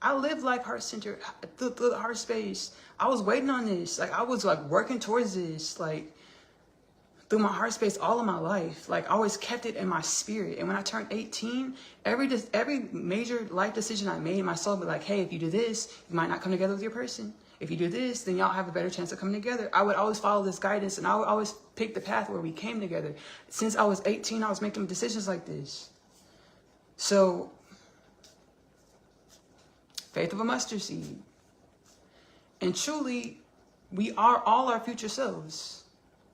I live life heart-centered, through the heart space. I was waiting on this. Like, I was like working towards this, like, through my heart space all of my life. Like, I always kept it in my spirit. And when I turned 18, every major life decision I made, my soul would be like, hey, if you do this, you might not come together with your person. If you do this, then y'all have a better chance of coming together. I would always follow this guidance, and I would always pick the path where we came together. Since I was 18, I was making decisions like this. So, faith of a mustard seed. And truly, we are all our future selves.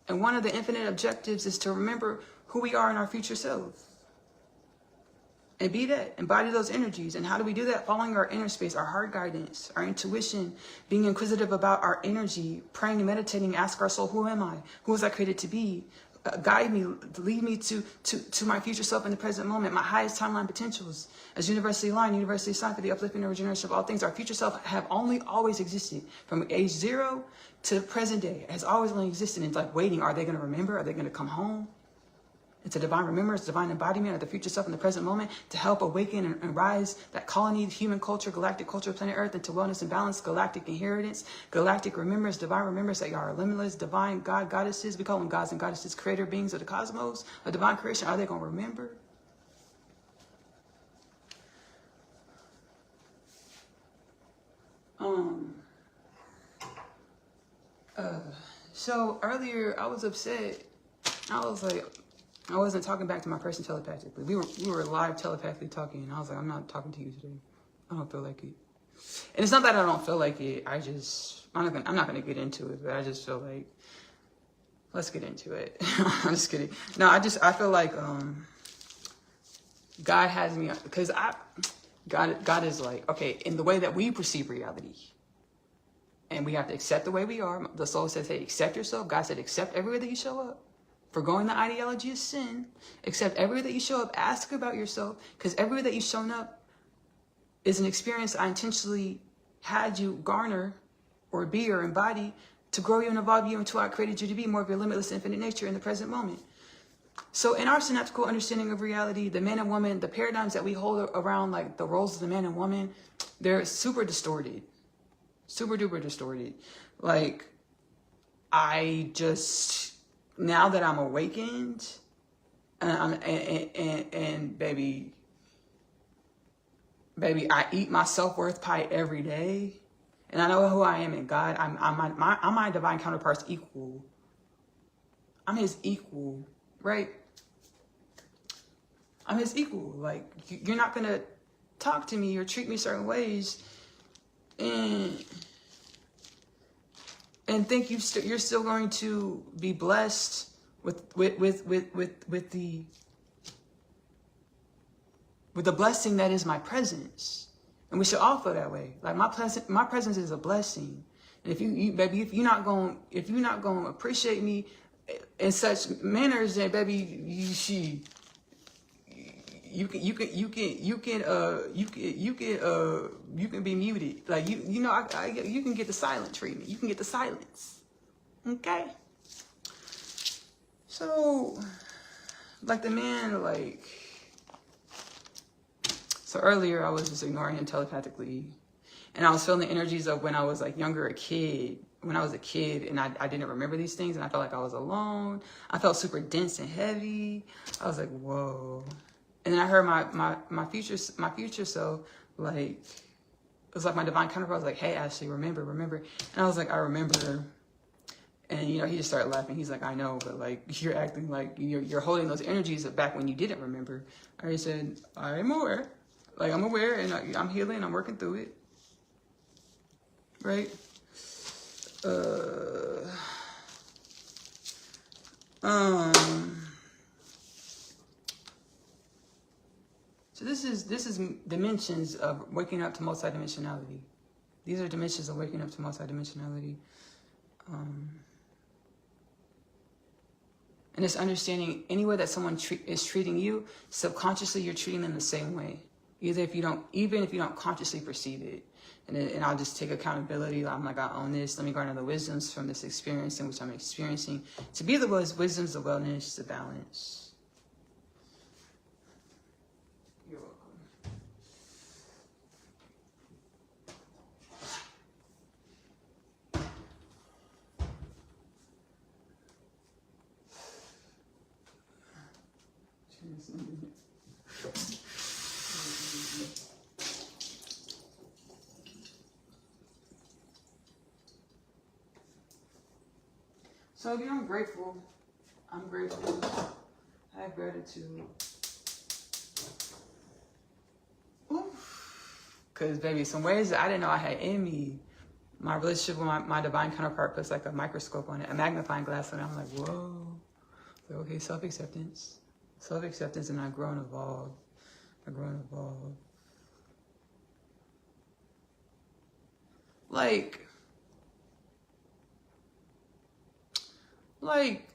And one of the infinite objectives is to remember who we are in our future self. And be that, embody those energies. And how do we do that? Following our inner space, our heart guidance, our intuition, being inquisitive about our energy, praying and meditating, ask our soul, who am I? Who was I created to be? Guide me, lead me to my future self in the present moment, my highest timeline potentials. As universally aligned, universally assigned for the upliftment and regeneration of all things, our future self have always existed. From age 0 to present day, it has always only existed. And it's like waiting. Are they going to remember? Are they going to come home? It's a divine remembrance, divine embodiment of the future self in the present moment to help awaken and rise that colony, human culture, galactic culture, planet Earth into wellness and balance, galactic inheritance, galactic remembrance, divine remembrance that y'all are limitless, divine God, goddesses. We call them gods and goddesses, creator beings of the cosmos, a divine creation. Are they going to remember? So earlier I was upset. I was like, I wasn't talking back to my person telepathically. We were live telepathically talking, and I was like, I'm not talking to you today. I don't feel like it. And it's not that I don't feel like it. I'm not gonna get into it, but I just feel like, let's get into it. I'm just kidding. No, I feel like God has me, because God is like, okay, in the way that we perceive reality, and we have to accept the way we are. The soul says, hey, accept yourself. God said, accept everywhere that you show up. Forgoing the ideology of sin, accept everywhere that you show up. Ask about yourself, because everywhere that you've shown up is an experience I intentionally had you garner or be or embody to grow you and evolve you into what I created you to be, more of your limitless infinite nature in the present moment. So in our synaptical understanding of reality, the man and woman, the paradigms that we hold around, like the roles of the man and woman, they're super distorted. Super duper distorted. Like, now that I'm awakened, and baby, I eat my self-worth pie every day, and I know who I am in God. I'm my divine counterpart's equal. I'm his equal, right? I'm his equal. Like, you're not gonna talk to me or treat me certain ways, and think you're still going to be blessed with the blessing that is my presence. And we should all feel that way. Like, my presence is a blessing. And if if you're not going to appreciate me in such manners, then baby, you can be muted. Like, you can get the silent treatment. You can get the silence. Okay? So, like, the man, like, so earlier I was just ignoring him telepathically, and I was feeling the energies of when I was like younger, when I was a kid, and I didn't remember these things, and I felt like I was alone. I felt super dense and heavy. I was like, whoa. And then I heard my future self, like, it was like my divine counterpart was like, hey, Ashley, remember. And I was like, I remember. And, he just started laughing. He's like, I know, but, like, you're acting like you're holding those energies back when you didn't remember. I said, I'm aware. Like, I'm aware, and I'm healing, I'm working through it. Right? So this is dimensions of waking up to multidimensionality. These are dimensions of waking up to multidimensionality. And it's understanding any way that someone is treating you, subconsciously you're treating them the same way. Even if you don't consciously perceive it. And I'll just take accountability. I'm like, I own this. Let me garner the wisdoms from this experience in which I'm experiencing. To be the wisdoms, the wellness, the balance. You're welcome. So again, I'm grateful. I have gratitude. Because, baby, some ways that I didn't know I had in me. My relationship with my divine counterpart puts like a microscope on it, a magnifying glass on it. I'm like, whoa. So, okay, self-acceptance. Self-acceptance, and I grow and evolve. Like, like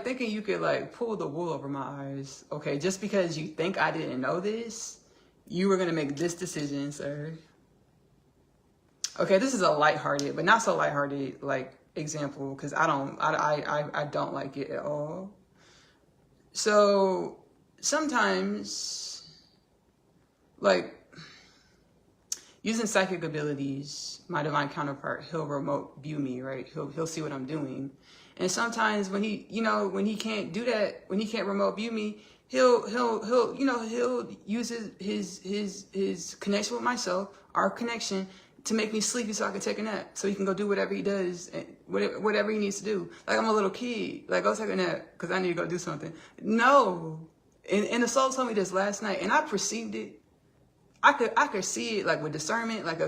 thinking you could like pull the wool over my eyes. Okay, just because you think I didn't know this, you were gonna make this decision, sir. Okay, this is a lighthearted, but not so lighthearted like example, because I don't like it at all. So sometimes, like, using psychic abilities, my divine counterpart, he'll remote view me, right? He'll see what I'm doing. And sometimes when he can't do that, when he can't remote view me, he'll use his connection with myself, our connection, to make me sleepy so I can take a nap, so he can go do whatever he does, and whatever he needs to do. Like I'm a little kid, like go take a nap because I need to go do something. No, and the soul told me this last night, and I perceived it. I could see it like with discernment, like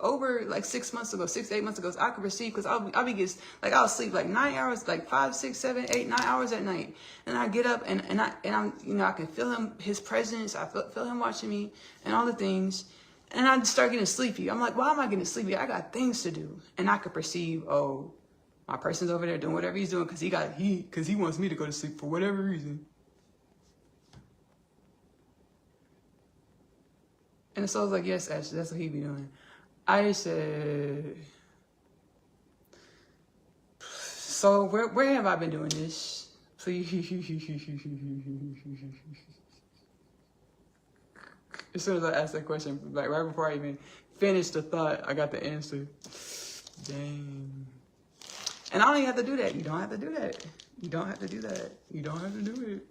over like 6 months ago, 6 to 8 months ago. So I could perceive because I'll sleep like 9 hours, like 5, 6, 7, 8, 9 hours at night, and I get up and I'm I can feel his presence. I feel him watching me and all the things. And I start getting sleepy. I'm like, why am I getting sleepy? I got things to do. And I could perceive, oh, my person's over there doing whatever he's doing because he wants me to go to sleep for whatever reason. And the soul's like, yes, Ashley, that's what he be doing. I said, so where have I been doing this? Please. As soon as I asked that question, like right before I even finished the thought, I got the answer. Dang. And I don't even have to do that. You don't have to do that. You don't have to do that. You don't have to do it.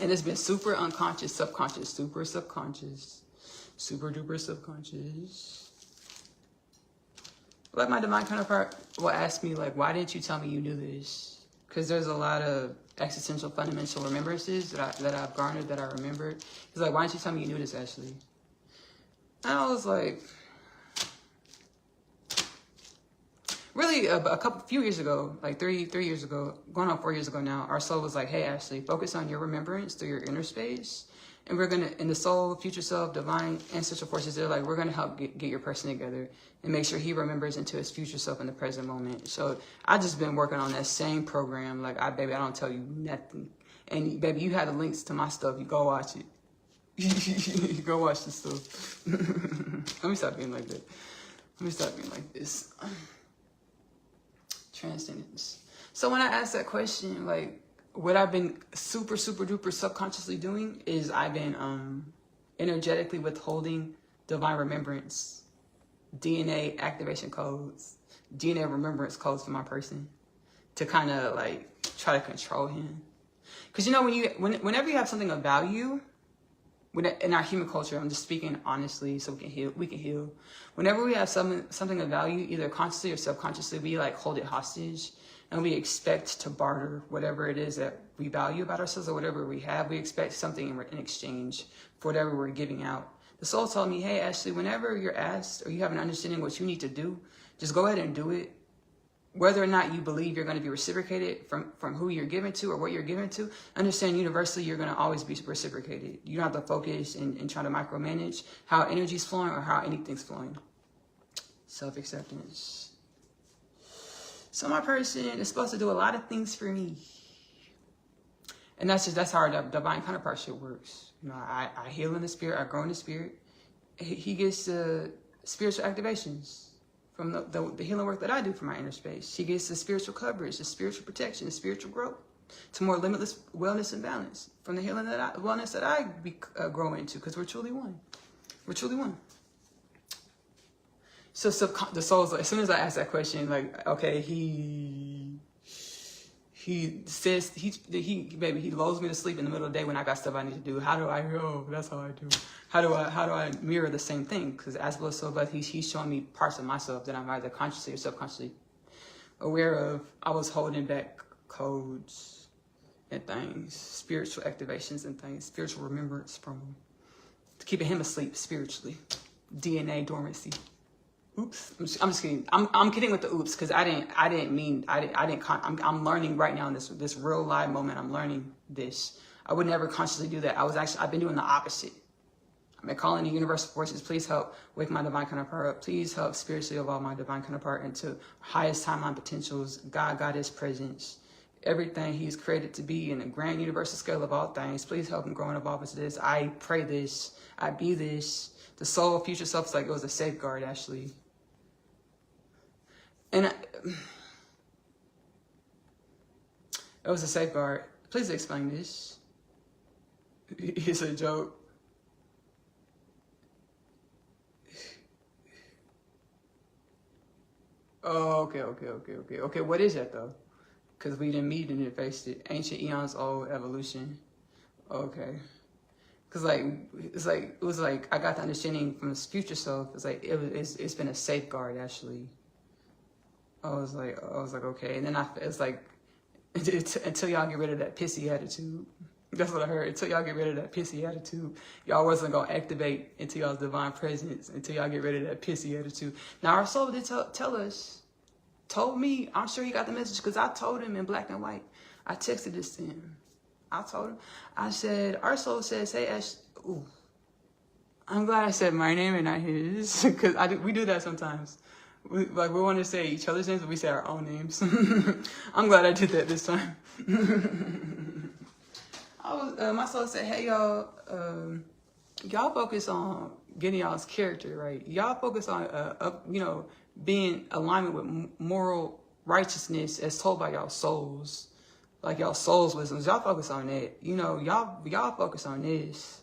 And it's been super unconscious, subconscious, super subconscious, super duper subconscious. Like my divine counterpart will ask me, like, why didn't you tell me you knew this? Because there's a lot of existential fundamental remembrances that I've garnered, that I remembered. He's like, why didn't you tell me you knew this, Ashley? And I was like, really few years ago, like three years ago, going on 4 years ago now, our soul was like, hey, Ashley, focus on your remembrance through your inner space. And we're going to, in the soul, future self, divine ancestral forces, they're like, we're going to help get your person together and make sure he remembers into his future self in the present moment. So I just been working on that same program. Like, baby, I don't tell you nothing. And baby, you had the links to my stuff. You go watch it. You go watch the stuff. Let me stop being like that. Let me stop being like this. Transcendence. So when I asked that question, like, what I've been super, super duper subconsciously doing is I've been energetically withholding divine remembrance, DNA activation codes, DNA remembrance codes for my person to kind of like try to control him. Because whenever you have something of value, in our human culture, I'm just speaking honestly so we can heal. Whenever we have something of value, either consciously or subconsciously, we like hold it hostage. And we expect to barter whatever it is that we value about ourselves or whatever we have. We expect something in exchange for whatever we're giving out. The soul told me, hey, Ashley, whenever you're asked or you have an understanding what you need to do, just go ahead and do it. Whether or not you believe you're going to be reciprocated from who you're given to or what you're given to, understand universally you're going to always be reciprocated. You don't have to focus and try to micromanage how energy's flowing or how anything's flowing. Self-acceptance. So my person is supposed to do a lot of things for me. And that's how our divine counterpartship works. I heal in the spirit, I grow in the spirit. He gets the spiritual activations from the healing work that I do for my inner space. He gets the spiritual coverage, the spiritual protection, the spiritual growth to more limitless wellness and balance from the healing wellness that I grow into, because we're truly one. We're truly one. So the soul's like, as soon as I ask that question, like, okay, he says he lulls me to sleep in the middle of the day when I got stuff I need to do. How do I know? That's how I do. How do I mirror the same thing? Because as well, so but he's showing me parts of myself that I'm either consciously or subconsciously aware of. I was holding back codes and things, spiritual activations and things, spiritual remembrance from him, to keeping him asleep spiritually, DNA dormancy. Oops, I'm just kidding. I'm kidding with the oops, because I'm learning right now in this real live moment. I'm learning this. I would never consciously do that. I've been doing the opposite. I've been calling the universal forces, please help wake my divine counterpart up. Please help spiritually evolve my divine counterpart into highest timeline potentials, Goddess presence, everything he's created to be in a grand universal scale of all things. Please help him grow and evolve into this. I pray this. I be this. The soul, future self is like, it was a safeguard, actually. And it was a safeguard. Please explain this. It's a joke. Oh, okay. What is that though? Because we didn't meet and it faced it. Ancient eons old evolution. Okay. Cause like it was like I got the understanding from his future self. It's like it's been a safeguard actually. I was like okay, and then it's like until y'all get rid of that pissy attitude. That's what I heard. Until y'all get rid of that pissy attitude, y'all wasn't gonna activate into y'all's divine presence until y'all get rid of that pissy attitude. Now our soul did told me. I'm sure he got the message because I told him in black and white. I texted this to him. I told him, I said, our soul says, hey, Ash, ooh. I'm glad I said my name and not his, because we do that sometimes. We want to say each other's names, but we say our own names. I'm glad I did that this time. My soul said, hey, y'all, y'all focus on getting y'all's character right. Y'all focus on, being alignment with moral righteousness as told by y'all souls. Like y'all souls wisdoms, y'all focus on that. Y'all focus on this.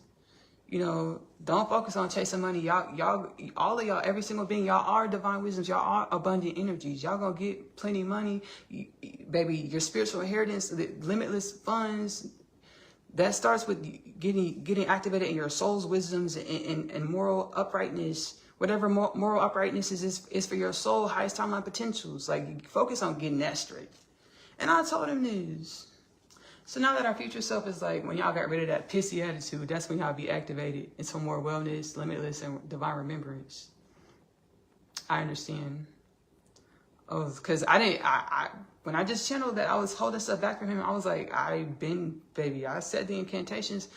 Don't focus on chasing money. Y'all, all of y'all, every single being, y'all are divine wisdoms. Y'all are abundant energies. Y'all gonna get plenty of money, baby. Your spiritual inheritance, the limitless funds. That starts with getting activated in your soul's wisdoms and moral uprightness. Whatever moral uprightness is for your soul, highest timeline potentials. Like focus on getting that straight. And I told him this. So now that our future self is like, when y'all got rid of that pissy attitude, that's when y'all be activated into more wellness, limitless, and divine remembrance. I understand. Oh, because when I just channeled that, I was holding stuff back from him. I was like, I said the incantations.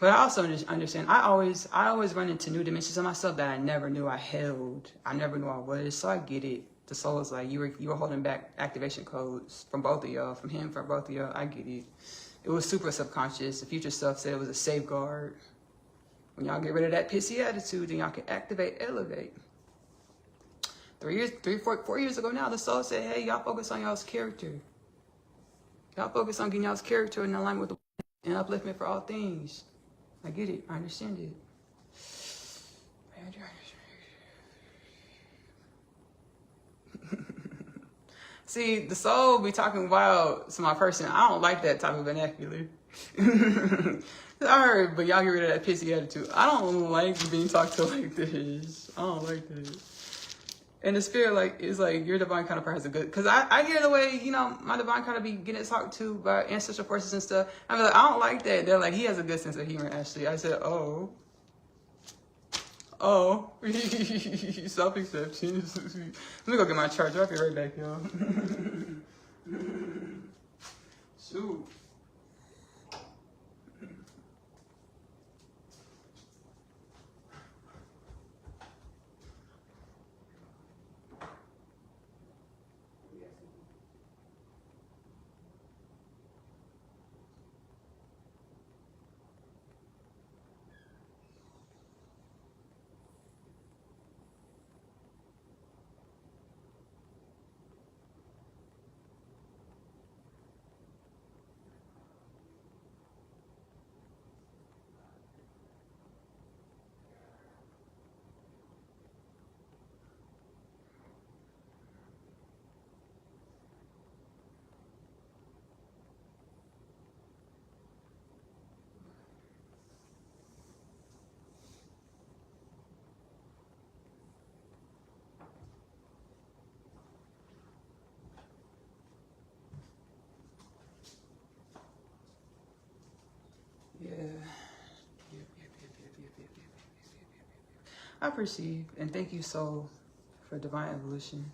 But I also understand, I always run into new dimensions of myself that I never knew I held. I never knew I was, so I get it. The soul is like, you were holding back activation codes from both of y'all, from him, from both of y'all. I get it. It was super subconscious. The future self said it was a safeguard. When y'all get rid of that pissy attitude, then y'all can activate, elevate. 4 years ago now, the soul said, hey, y'all focus on y'all's character. Y'all focus on getting y'all's character in alignment with the and upliftment for all things. I get it. I understand it. See, the soul be talking wild to my person. I don't like that type of vernacular. I heard, but y'all get rid of that pissy attitude. I don't like being talked to like this. I don't like this. And the spirit, like, is like, your divine counterpart has a good, because I hear the way, my divine counterpart be getting talked to by ancestral forces and stuff. I'm like, I don't like that. They're like, he has a good sense of humor, Ashley. I said, oh, self-acceptance. Let me go get my charger. I'll be right back, y'all. Shoot. I perceive, and thank you, soul, for divine evolution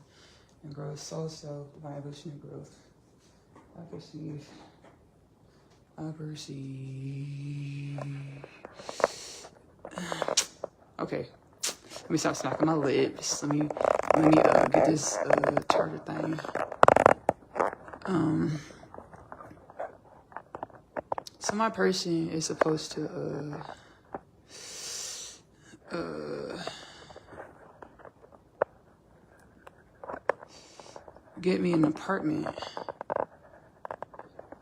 and growth. Soul, divine evolution and growth. I perceive. Okay, let me stop smacking my lips. Let me get this charger thing. So my person is supposed to get me an apartment,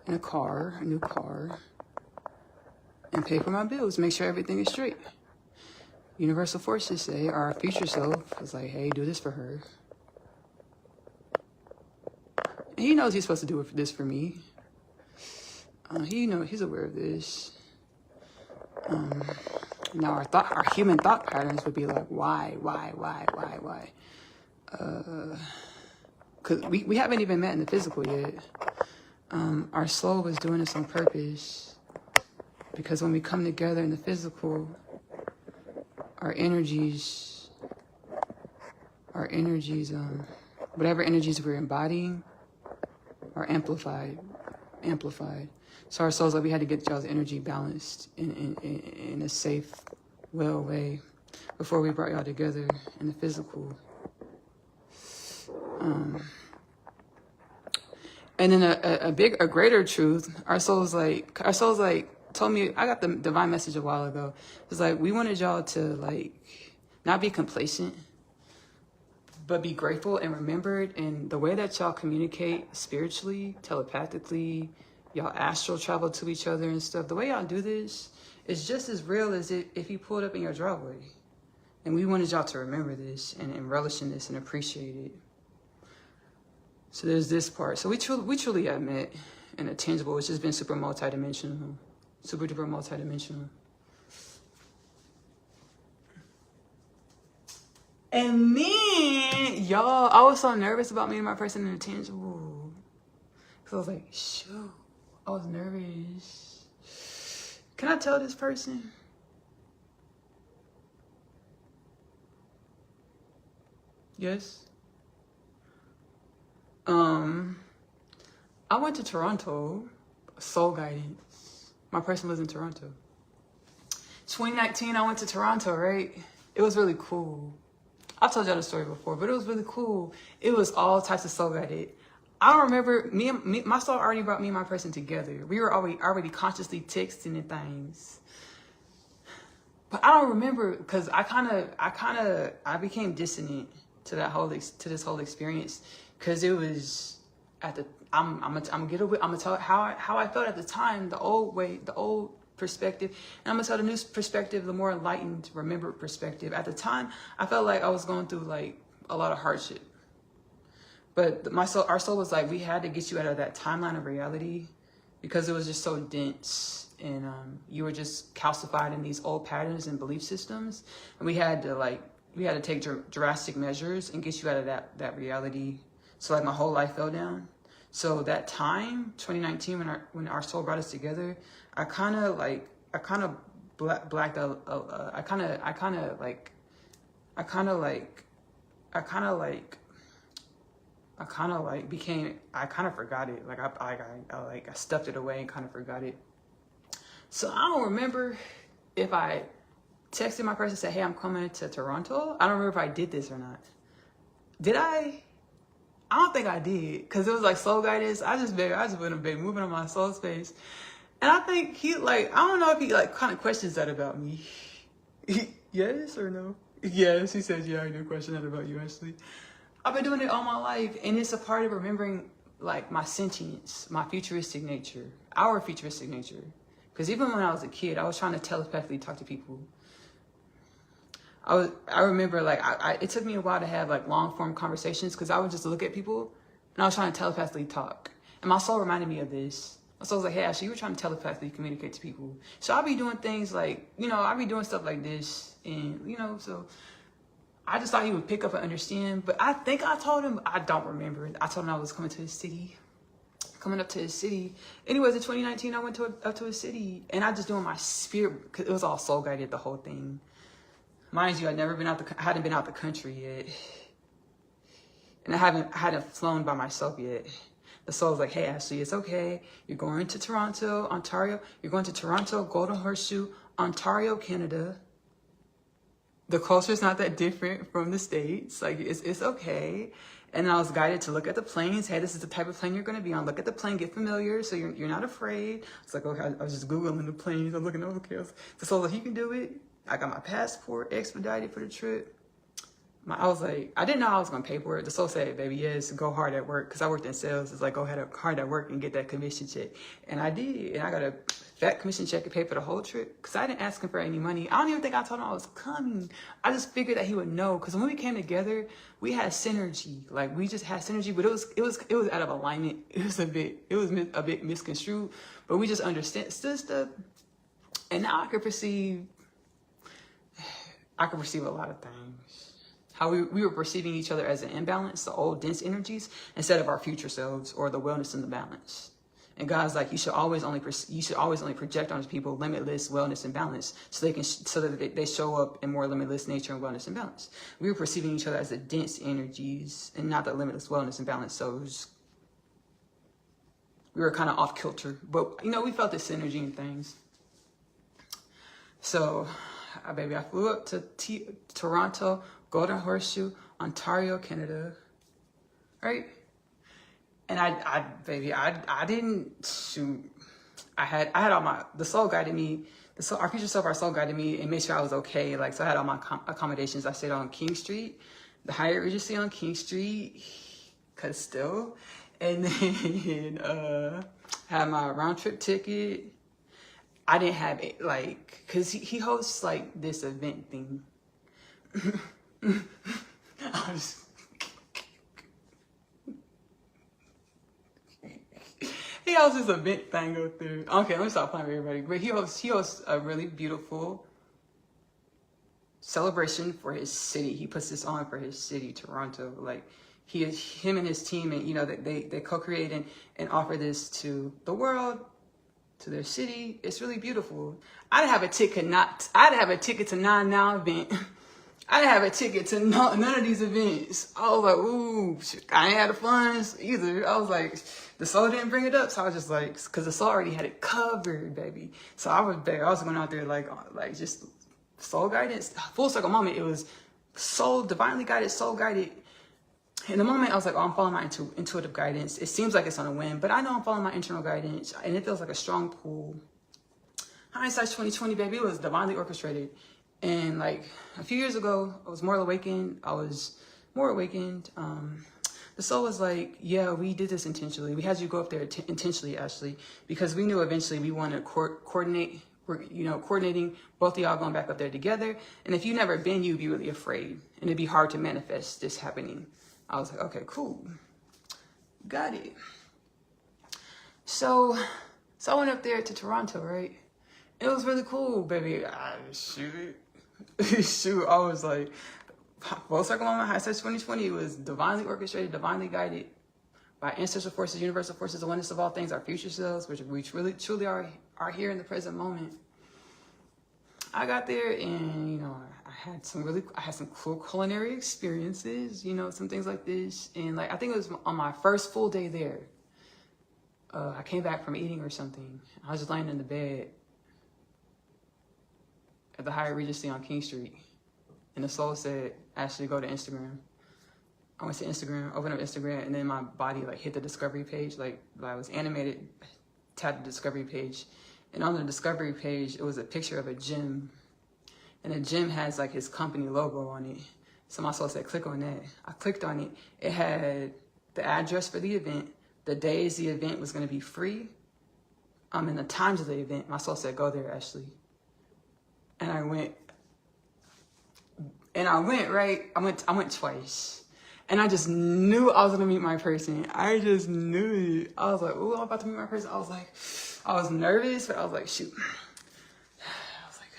and a new car, and pay for my bills, make sure everything is straight. Universal forces say our future self is like, hey, do this for her. And he knows he's supposed to do this for me. He's aware of this. Now our human thought patterns would be like, why? Because we haven't even met in the physical yet. Our soul was doing this on purpose. Because when we come together in the physical, our energies, whatever energies we're embodying are amplified. So our souls, like, we had to get y'all's energy balanced in a safe, well way before we brought y'all together in the physical. And then a greater truth, our souls told me, I got the divine message a while ago. It's like, we wanted y'all to, like, not be complacent, but be grateful and remembered. And the way that y'all communicate spiritually, telepathically, y'all astral travel to each other and stuff, the way y'all do this is just as real as if you pulled up in your driveway. And we wanted y'all to remember this and relish in this and appreciate it. So there's this part. So we truly have met in a tangible, which has been super multidimensional. Super duper multidimensional. And then, y'all, I was so nervous about meeting my person in the tangible. Because I was like, shoot, I was nervous. Can I tell this person? Yes? I went to Toronto, soul guidance. My person lives in Toronto. 2019, I went to Toronto, right? It was really cool. I've told y'all the story before, but it was really cool. It was all types of soul guided. I don't remember, my soul already brought me and my person together. We were already consciously texting and things. But I don't remember, because I became dissonant to this whole experience, because it was I'm gonna tell how I felt at the time, the old way, the old perspective, and I'm gonna tell the new perspective, the more enlightened, remembered perspective. At the time, I felt like I was going through like a lot of hardship, but our soul was like, we had to get you out of that timeline of reality, because it was just so dense, and you were just calcified in these old patterns and belief systems, and we had to take drastic measures and get you out of that reality. So like my whole life fell down. So that time, 2019, when our soul brought us together, I kind of blacked out. I forgot it. Like I stuffed it away and kind of forgot it. So I don't remember if I texted my person and said, hey, I'm coming to Toronto. I don't remember if I did this or not. Did I? I don't think I did, because it was like soul guidance. I just been moving on my soul space. And I think I don't know if he like kind of questions that about me. Yes or no? Yes, he says, yeah, I do question that about you, Ashley. I've been doing it all my life, and it's a part of remembering like my sentience, my futuristic nature, our futuristic nature. Because even when I was a kid, I was trying to telepathically talk to people. I remember like it took me a while to have like long form conversations, because I would just look at people and I was trying to telepathically talk. And my soul reminded me of this. My soul was like, hey, Ashley, you were trying to telepathically communicate to people. So I'll be doing things like, I'll be doing stuff like this. And, so I just thought he would pick up and understand. But I think I told him, I don't remember. I told him I was coming up to his city. Anyways, in 2019, I went up to his city, and I just doing my spirit, because it was all soul guided, the whole thing. Mind you, I hadn't been out the country yet, and I hadn't flown by myself yet. The soul's like, hey, Ashley, it's okay. You're going to Toronto, Ontario. You're going to Toronto, Golden Horseshoe, Ontario, Canada. The culture is not that different from the States. Like, it's okay. And I was guided to look at the planes. Hey, this is the type of plane you're going to be on. Look at the plane, get familiar, so you're not afraid. It's like, okay, I was just Googling the planes. I'm looking, okay. The soul's like, you can do it. I got my passport expedited for the trip. I was like, I didn't know I was going to pay for it. The soul said, baby, yes, go hard at work. Because I worked in sales. It's like, go hard at work and get that commission check. And I did. And I got a fat commission check to pay for the whole trip. Because I didn't ask him for any money. I don't even think I told him I was coming. I just figured that he would know. Because when we came together, we had synergy. Like, we just had synergy. But it was out of alignment. It was a bit misconstrued. But we just understood stuff. And now I could perceive a lot of things. How we were perceiving each other as an imbalance, the old dense energies, instead of our future selves or the wellness and the balance. And God's like, you should always only project on people limitless wellness and balance, so that they show up in more limitless nature and wellness and balance. We were perceiving each other as the dense energies and not the limitless wellness and balance. So we were kind of off kilter, but we felt this synergy and things. So, baby, I flew up to Toronto, Golden Horseshoe, Ontario, Canada, right? And I didn't shoot. I had all the soul guided me. Our future self, our soul guided me and made sure I was okay. Like, so I had all my accommodations. I stayed on King Street, the Hyatt Regency on King Street, cause still, and then had my round trip ticket. I didn't have it, like, cause he hosts like this event thing. He hosts this event thing out there. Okay, let me stop playing with everybody. But he hosts a really beautiful celebration for his city. He puts this on for his city, Toronto. Like, him and his team, and they co-create and offer this to the world, to their city. It's really beautiful. I didn't have a ticket to non-now event. I didn't have a ticket to none of these events. I was like, ooh, I ain't had the funds either. I was like, the soul didn't bring it up. So I was just like, because the soul already had it covered, baby. So I was going out there like just soul guidance, full circle moment. It was soul, divinely guided, soul guided. In the moment, I was like, oh, I'm following my intuitive guidance. It seems like it's on a whim, but I know I'm following my internal guidance, and it feels like a strong pull. Hindsight 2020, baby, it was divinely orchestrated. And like a few years ago, I was more awakened. The soul was like, yeah, we did this intentionally. We had you go up there intentionally, Ashley, because we knew eventually we wanted to coordinate. We're, coordinating both of y'all going back up there together. And if you've never been, you'd be really afraid. And it'd be hard to manifest this happening. I was like, okay, cool. Got it. So I went up there to Toronto, right? It was really cool, baby. Shoot, I was like, full circle moment, Hindsight 2020 was divinely orchestrated, divinely guided by ancestral forces, universal forces, the oneness of all things, our future selves, which we truly are here in the present moment. I got there and, I had some cool culinary experiences, some things like this. And like, I think it was on my first full day there. I came back from eating or something. I was just laying in the bed at the Hyatt Regency on King Street. And the soul said, Ashley, go to Instagram. I went to Instagram, opened up Instagram, and then my body like hit the discovery page. Like I was animated, tapped the discovery page. And on the discovery page, it was a picture of a gym. And the gym has like his company logo on it. So my soul said, click on that. I clicked on it. It had the address for the event, the days the event was going to be free, and the times of the event. My soul said, go there, Ashley. And I went, right? I went twice. And I just knew I was going to meet my person. I just knew it. I was like, ooh, I'm about to meet my person. I was nervous, but I was like, shoot. I was like,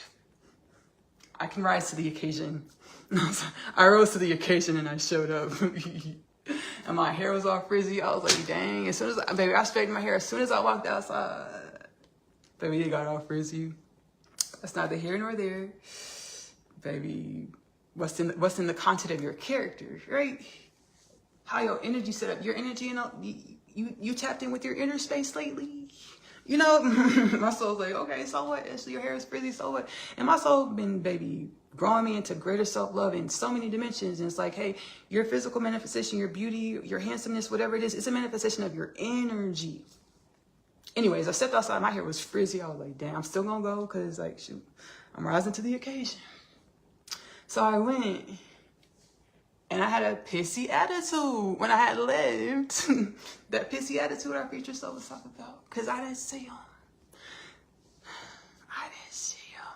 I can rise to the occasion. I rose to the occasion and I showed up. And my hair was all frizzy. I was like, dang. As soon as I straightened my hair as soon as I walked outside. Baby, it got all frizzy. That's neither here nor there. Baby, what's in the content of your character, right? How your energy set up, your energy, you tapped in with your inner space lately. My soul's like, okay, so what? Ashley, your hair is frizzy, so what? And my soul been, baby, growing me into greater self-love in so many dimensions. And it's like, hey, your physical manifestation, your beauty, your handsomeness, whatever it is, it's a manifestation of your energy. Anyways, I stepped outside. My hair was frizzy. I was like, damn, I'm still going to go because, like, shoot, I'm rising to the occasion. So I went, and I had a pissy attitude when I had left. That pissy attitude our future self was talking about, because I didn't see him.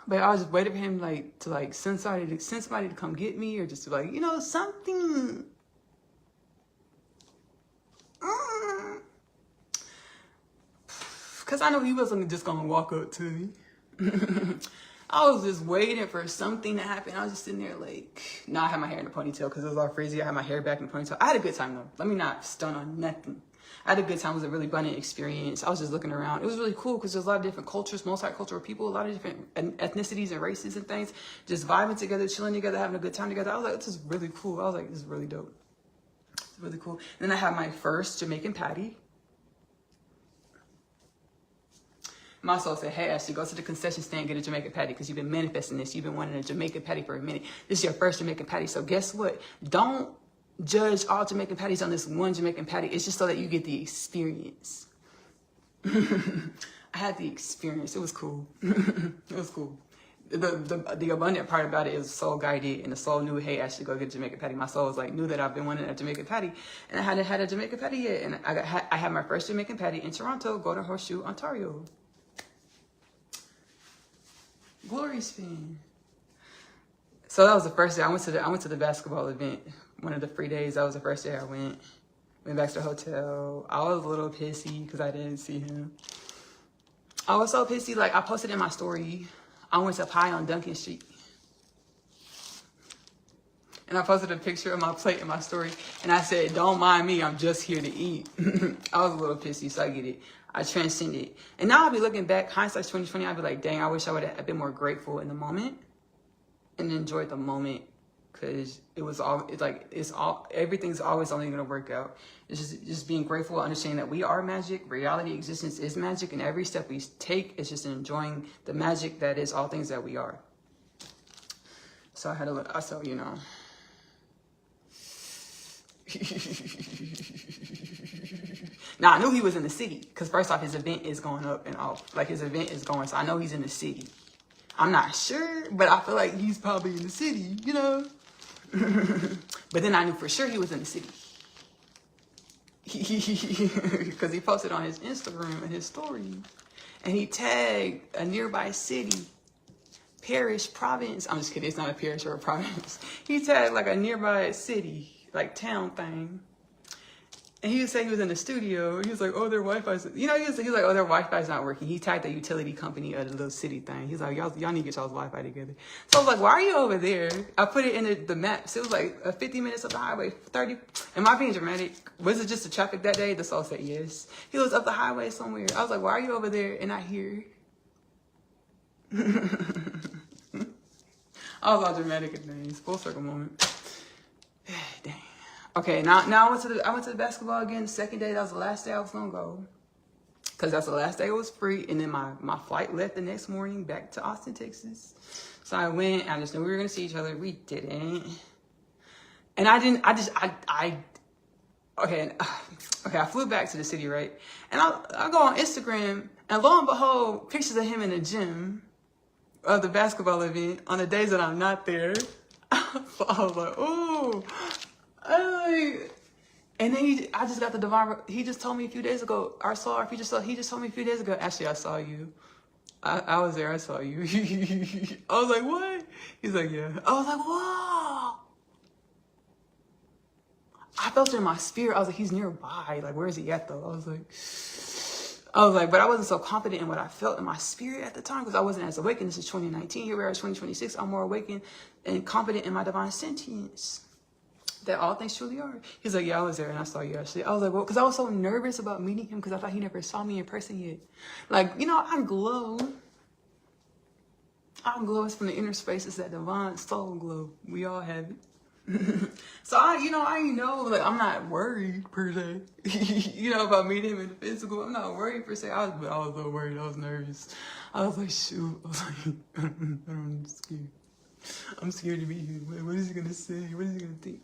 But I was just waiting for him, like, to send somebody to come get me, or just to, like, something. Because I know he wasn't just going to walk up to me. I was just waiting for something to happen. I was just sitting there like, I had my hair in a ponytail because it was all frizzy. I had my hair back in a ponytail. I had a good time though. Let me not stun on nothing. I had a good time. It was a really abundant experience. I was just looking around. It was really cool because there's a lot of different cultures, multicultural people, a lot of different ethnicities and races and things, just vibing together, chilling together, having a good time together. I was like, this is really cool. I was like, this is really dope. It's really cool. And then I had my first Jamaican patty. My soul said, hey, Ashley, go to the concession stand, get a Jamaican patty because you've been manifesting this. You've been wanting a Jamaican patty for a minute. This is your first Jamaican patty. So guess what? Don't judge all Jamaican patties on this one Jamaican patty. It's just so that you get the experience. I had the experience. It was cool. It was cool. The abundant part about it is soul guided, and the soul knew, hey, Ashley, go get a Jamaican patty. My soul was like, knew that I've been wanting a Jamaican patty, and I hadn't had a Jamaican patty yet. And I had my first Jamaican patty in Toronto, Golden Horseshoe, Ontario. Glory spin. So that was the first day. I went to the basketball event, one of the free days. That was the first day I went back to the hotel. I was a little pissy because I didn't see him. I was so pissy. Like, I posted in my story, I went up high on Duncan Street. And I posted a picture of my plate in my story. And I said, don't mind me, I'm just here to eat. I was a little pissy, so I get it. I transcended. And now I'll be looking back, hindsight's 2020, I'll be like, dang, I wish I would have been more grateful in the moment and enjoyed the moment, because everything's always only gonna work out. It's just being grateful, understanding that we are magic, reality, existence is magic, and every step we take is just enjoying the magic that is all things that we are. So I had a look, so you know. Now, I knew he was in the city because first off, his event is going up and off. Like, his event is going, so I know he's in the city. I'm not sure, but I feel like he's probably in the city, you know? But then I knew for sure he was in the city. Because he posted on his Instagram and his story. And he tagged a nearby city, parish, province. I'm just kidding, it's not a parish or a province. He tagged like a nearby city, like town thing. And he would say he was in the studio. He was like, oh, their Wi-Fi's, you know, he was like, oh, their Wi-Fi's not working. He tagged the utility company of the little city thing. He's like, y'all need to get y'all's Wi-Fi together. So I was like, why are you over there? I put it in the maps. It was like 50 minutes up the highway, 30. Am I being dramatic? Was it just the traffic that day? The soul said yes. He was up the highway somewhere. I was like, why are you over there and not here? I was all dramatic at things. Full circle moment. Dang. Okay, now I went to the basketball again. The second day, that was the last day I was gonna go, because that's the last day it was free. And then my flight left the next morning back to Austin, Texas. So I went. I just knew we were gonna see each other. We didn't, and I didn't. Okay. I flew back to the city, right? And I go on Instagram, and lo and behold, pictures of him in the gym of the basketball event on the days that I'm not there. I was like, ooh. And then I just got the divine. He just told me a few days ago. He just told me a few days ago. Actually, I saw you. I was there. I saw you. I was like, what? He's like, yeah. I was like, whoa. I felt it in my spirit. I was like, he's nearby. Like, where is he at though? I was like, but I wasn't so confident in what I felt in my spirit at the time because I wasn't as awakened. This is 2019. Here we are, 2026. I'm more awakened and confident in my divine sentience. That all things truly are. He's like, yeah, I was there and I saw you actually. I was like, well, because I was so nervous about meeting him because I thought he never saw me in person yet. Like, you know, I glow. It's from the inner space. It's that divine soul glow. We all have it. So I know, like, I'm not worried per se. About meeting him in the physical. I'm not worried per se. I was a little worried. I was nervous. I was like, shoot. I was like, I'm scared. I'm scared to meet him. What is he gonna say? What is he gonna think?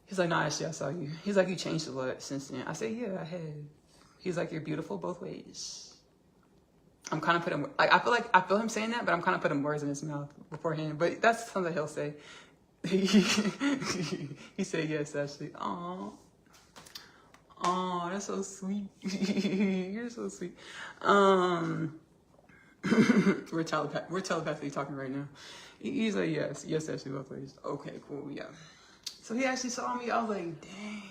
He's like, no, actually, I saw you. He's like, you changed a lot since then. I said, yeah, I have. He's like, you're beautiful both ways. I'm kind of putting, like, I feel him saying that, but I'm kind of putting words in his mouth beforehand. But that's something he'll say. He said, yes, Ashley. Aw, that's so sweet. You're so sweet. We're telepathically talking right now. He's like, yes, Ashley, both ways. Okay, cool, yeah. So he actually saw me. I was like, dang.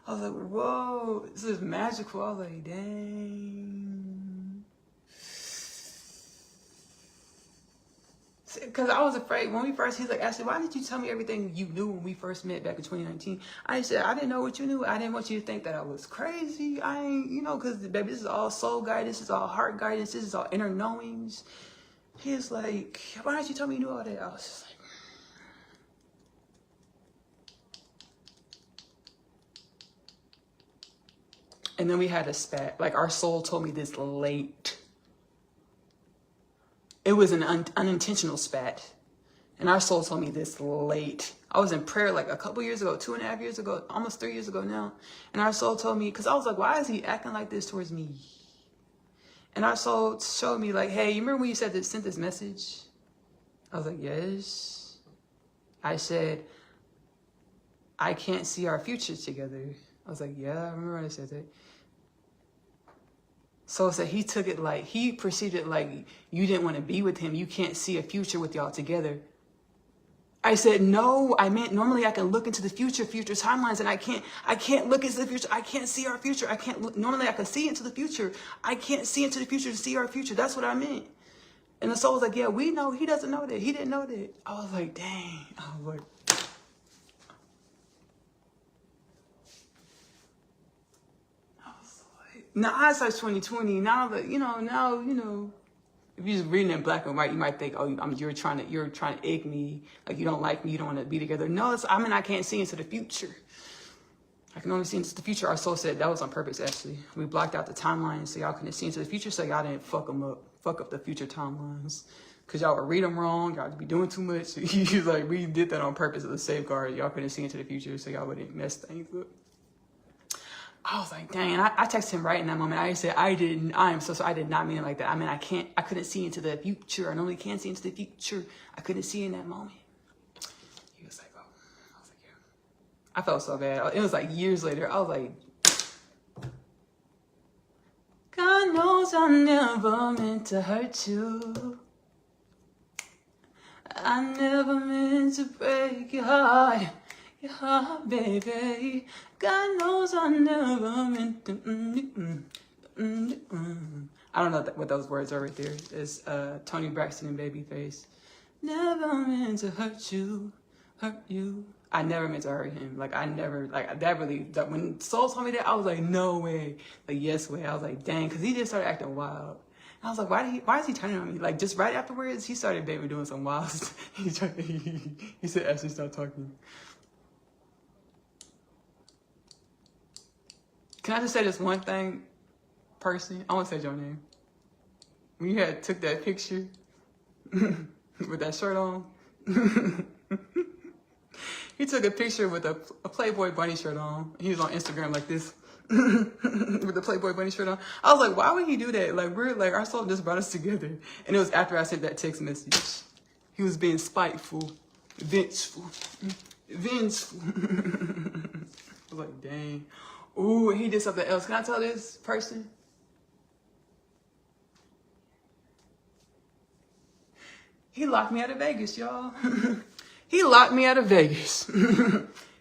I was like, whoa, this is magical. I was like, dang. Because I was afraid when we first, he's like, Ashley, why did you tell me everything you knew when we first met back in 2019? I said, I didn't know what you knew. I didn't want you to think that I was crazy. I ain't, you know, because, baby, this is all soul guidance. This is all heart guidance. This is all inner knowings. He's like, why didn't you tell me you knew all that? I was just like, and then we had a spat. Like, our soul told me this late. It was an unintentional spat. And our soul told me this late. I was in prayer like a couple years ago, 2.5 years ago, almost 3 years ago now. And our soul told me, because I was like, why is he acting like this towards me? And our soul showed me like, hey, you remember when you said that, sent this message? I was like, yes. I said, I can't see our future together. I was like, yeah, I remember when I said that. So he took it like, he perceived it like you didn't want to be with him. You can't see a future with y'all together. I said, no, I meant normally I can look into the future timelines, and I can't look into the future. I can't see our future. I can't look, normally I can see into the future. I can't see into the future to see our future. That's what I meant. And the soul was like, yeah, we know. He doesn't know that. He didn't know that. I was like, dang. I was like, now hindsight's 2020. Now that now if you're just reading in black and white, you might think, oh, you're trying to egg me, like you don't like me, you don't want to be together. No, I can't see into the future. I can only see into the future. Our soul said that was on purpose. Actually, we blocked out the timelines so y'all couldn't see into the future, so y'all didn't fuck up the future timelines, because y'all would read them wrong. Y'all would be doing too much. He's like, we did that on purpose as a safeguard. Y'all couldn't see into the future, so y'all wouldn't mess things up. I was like, dang. And I texted him right in that moment. I said, I am so sorry. I did not mean it like that. I mean, I couldn't see into the future. I normally can't see into the future. I couldn't see in that moment. He was like, oh. I was like, yeah. I felt so bad. It was like years later. I was like, God knows I never meant to hurt you. I never meant to break your heart. Yeah, baby, God knows I never meant to. I don't know what those words are right there. It's Tony Braxton and Babyface. Never meant to hurt you. I never meant to hurt him. Like, I never, like, that really, when Soul told me that, I was like, no way. Like, yes way. I was like, dang, because he just started acting wild. And I was like, why is he turning on me? Like, just right afterwards, he started doing some wild stuff. He said, Ashley, stop talking. Can I just say this one thing, person? I won't say your name. When you took that picture with that shirt on, he took a picture with a Playboy bunny shirt on. He was on Instagram like this with the Playboy bunny shirt on. I was like, why would he do that? Like, our soul just brought us together. And it was after I sent that text message. He was being spiteful, vengeful. I was like, dang. Ooh, he did something else. Can I tell this person? He locked me out of Vegas, y'all. He locked me out of Vegas.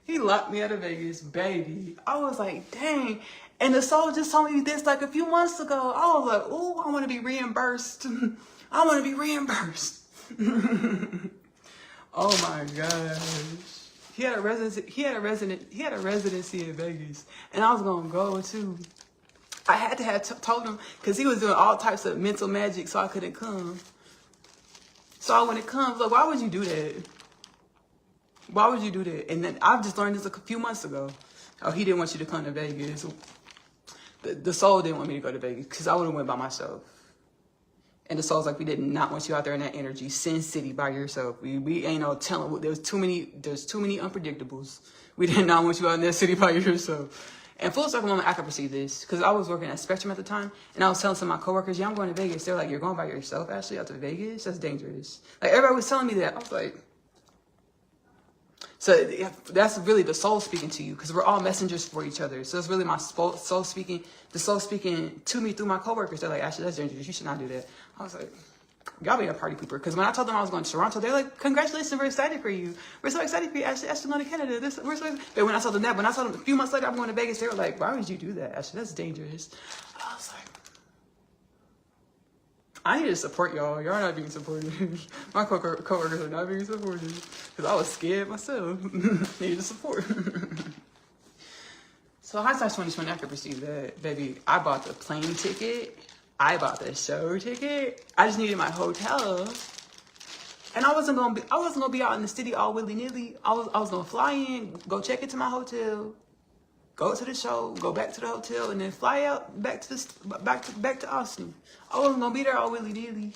He locked me out of Vegas, baby. I was like, dang. And the soul just told me this like a few months ago. I was like, ooh, I want to be reimbursed. I want to be reimbursed. Oh my gosh. He had a residency in Vegas, and I was gonna go too. I had to have told him, because he was doing all types of mental magic, so I couldn't come. So when it comes, like, why would you do that? Why would you do that? And then I've just learned this a few months ago. Oh, he didn't want you to come to Vegas. The soul didn't want me to go to Vegas because I would have went by myself. And the soul's like, we did not want you out there in that energy, Sin City, by yourself. We ain't no telling. There's too many unpredictables. We did not want you out in that city by yourself. And full circle moment, I could perceive this because I was working at Spectrum at the time, and I was telling some of my coworkers, yeah, I'm going to Vegas. They're like, you're going by yourself, Ashley, out to Vegas? That's dangerous. Like, everybody was telling me that. I was like, so that's really the soul speaking to you, because we're all messengers for each other. So it's really my soul speaking, the soul speaking to me through my coworkers. They're like, Ashley, that's dangerous. You should not do that. I was like, y'all be a party pooper. Because when I told them I was going to Toronto, they're like, congratulations, we're excited for you. We're so excited for you, Ashley. Ashley going to Canada. We're so excited. But when I told them that, when I told them a few months later I'm going to Vegas, they were like, why would you do that, Ashley? That's dangerous. I was like, I need to support y'all. Y'all not being supportive. My co-workers are not being supportive. Because I was scared myself. Needed support. So hindsight 2020, I could perceive that, baby. I bought the plane ticket. I bought the show ticket. I just needed my hotel. And I wasn't gonna be out in the city all willy-nilly. I was gonna fly in, go check into my hotel, go to the show, go back to the hotel, and then fly out back to Austin. I wasn't gonna be there all willy-nilly.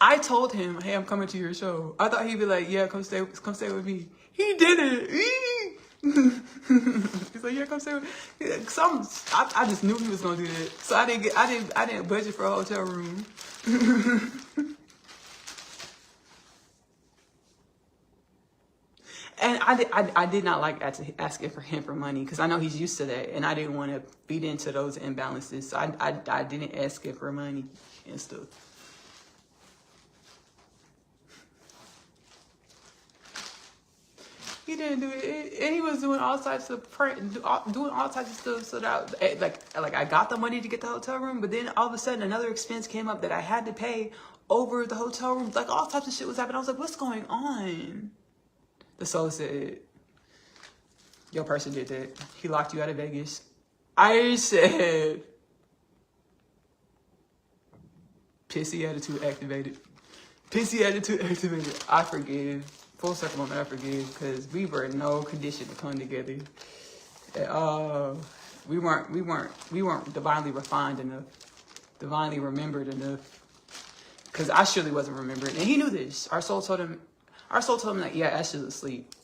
I told him, hey, I'm coming to your show. I thought he'd be like, yeah, come stay with me. He didn't. He's like, yeah, come stay with me. I just knew he was gonna do that. So I didn't budget for a hotel room. And I did not like asking for him for money because I know he's used to that, and I didn't want to feed into those imbalances. So I didn't ask him for money and stuff. He didn't do it, and he was doing all types of stuff so that like I got the money to get the hotel room, but then all of a sudden another expense came up that I had to pay over the hotel room. Like all types of shit was happening. I was like, what's going on? The soul said, your person did that. He locked you out of Vegas. I said, pissy attitude activated. Pissy attitude activated. I forgive. Full circle moment, I forgive. Because we were in no condition to come together. We weren't divinely refined enough. Divinely remembered enough. Because I surely wasn't remembered. And he knew this. Our soul told him like, yeah, Ashley's asleep.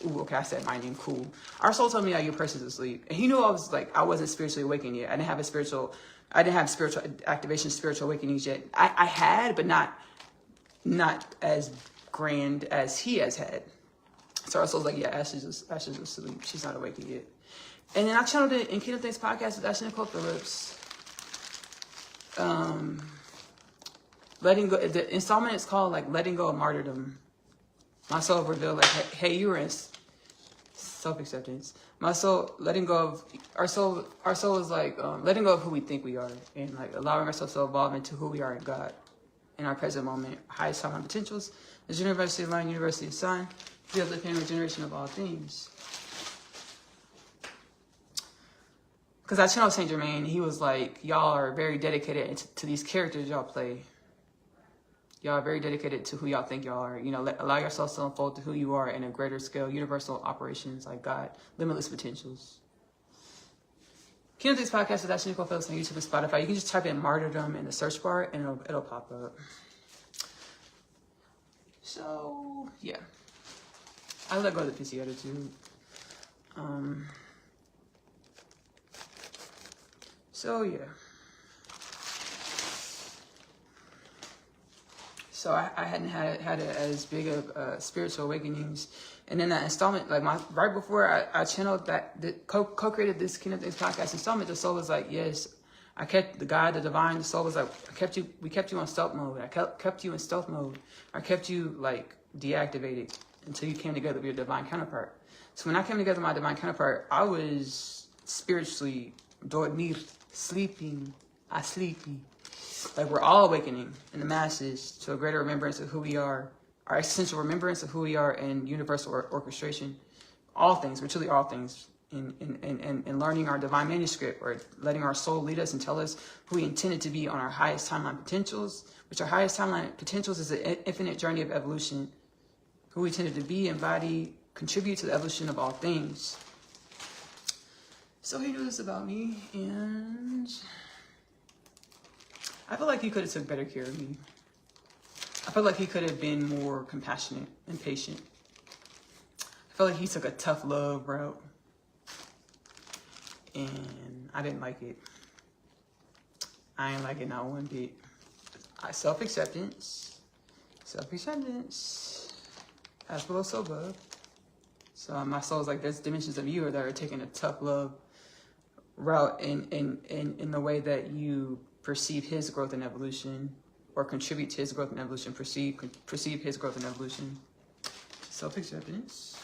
Ooh, okay, I said my name, cool. Our soul told me, yeah, your person's asleep. And he knew I wasn't spiritually awakened yet. I didn't have spiritual activation, spiritual awakenings yet. I had, but not as grand as he has had. So our soul's like, yeah, Ashley's asleep. She's not awakened yet. And then I channeled it in Kingdom Things podcast with Ashley-Nicole Phillips. Letting go. The installment is called like letting go of martyrdom. My soul revealed like, hey, you were in self-acceptance. My soul letting go of our soul is like letting go of who we think we are and like allowing ourselves to evolve into who we are in God in our present moment. Highest timeline potentials. The University of Light, University of Sun. The uplifting regeneration of all things. Because I channeled Saint Germain, he was like, y'all are very dedicated to these characters y'all play. Y'all are very dedicated to who y'all think y'all are. You know, allow yourselves to unfold to who you are in a greater scale, universal operations like God, limitless potentials. Kingdom Things podcast with Ashley-Nicole Phillips on YouTube and Spotify. You can just type in martyrdom in the search bar and it'll pop up. So, yeah. I let go of the pissy attitude. So, yeah. So I hadn't had as big of spiritual awakenings. And then that installment, like right before I channeled co-created this Kingdom Things podcast installment, the soul was like, yes, I kept the God, the divine, the soul was like, we kept you on stealth mode. I kept you in stealth mode. I kept you like deactivated until you came together with your divine counterpart. So when I came together with my divine counterpart, I was spiritually dormir, sleeping. Like we're all awakening in the masses to a greater remembrance of who we are, our existential remembrance of who we are in universal orchestration. All things, we're truly all things. In learning our divine manuscript or letting our soul lead us and tell us who we intended to be on our highest timeline potentials, which our highest timeline potentials is an infinite journey of evolution. Who we intended to be, embody, contribute to the evolution of all things. So he knew this about me, and I feel like he could have took better care of me. I feel like he could have been more compassionate and patient. I feel like he took a tough love route. And I didn't like it. I ain't like it not one bit. Self-acceptance. As below, so above. So my soul's like, there's dimensions of you that are taking a tough love route in the way that you perceive his growth and evolution, or contribute to his growth and evolution, perceive his growth and evolution. Self-acceptance.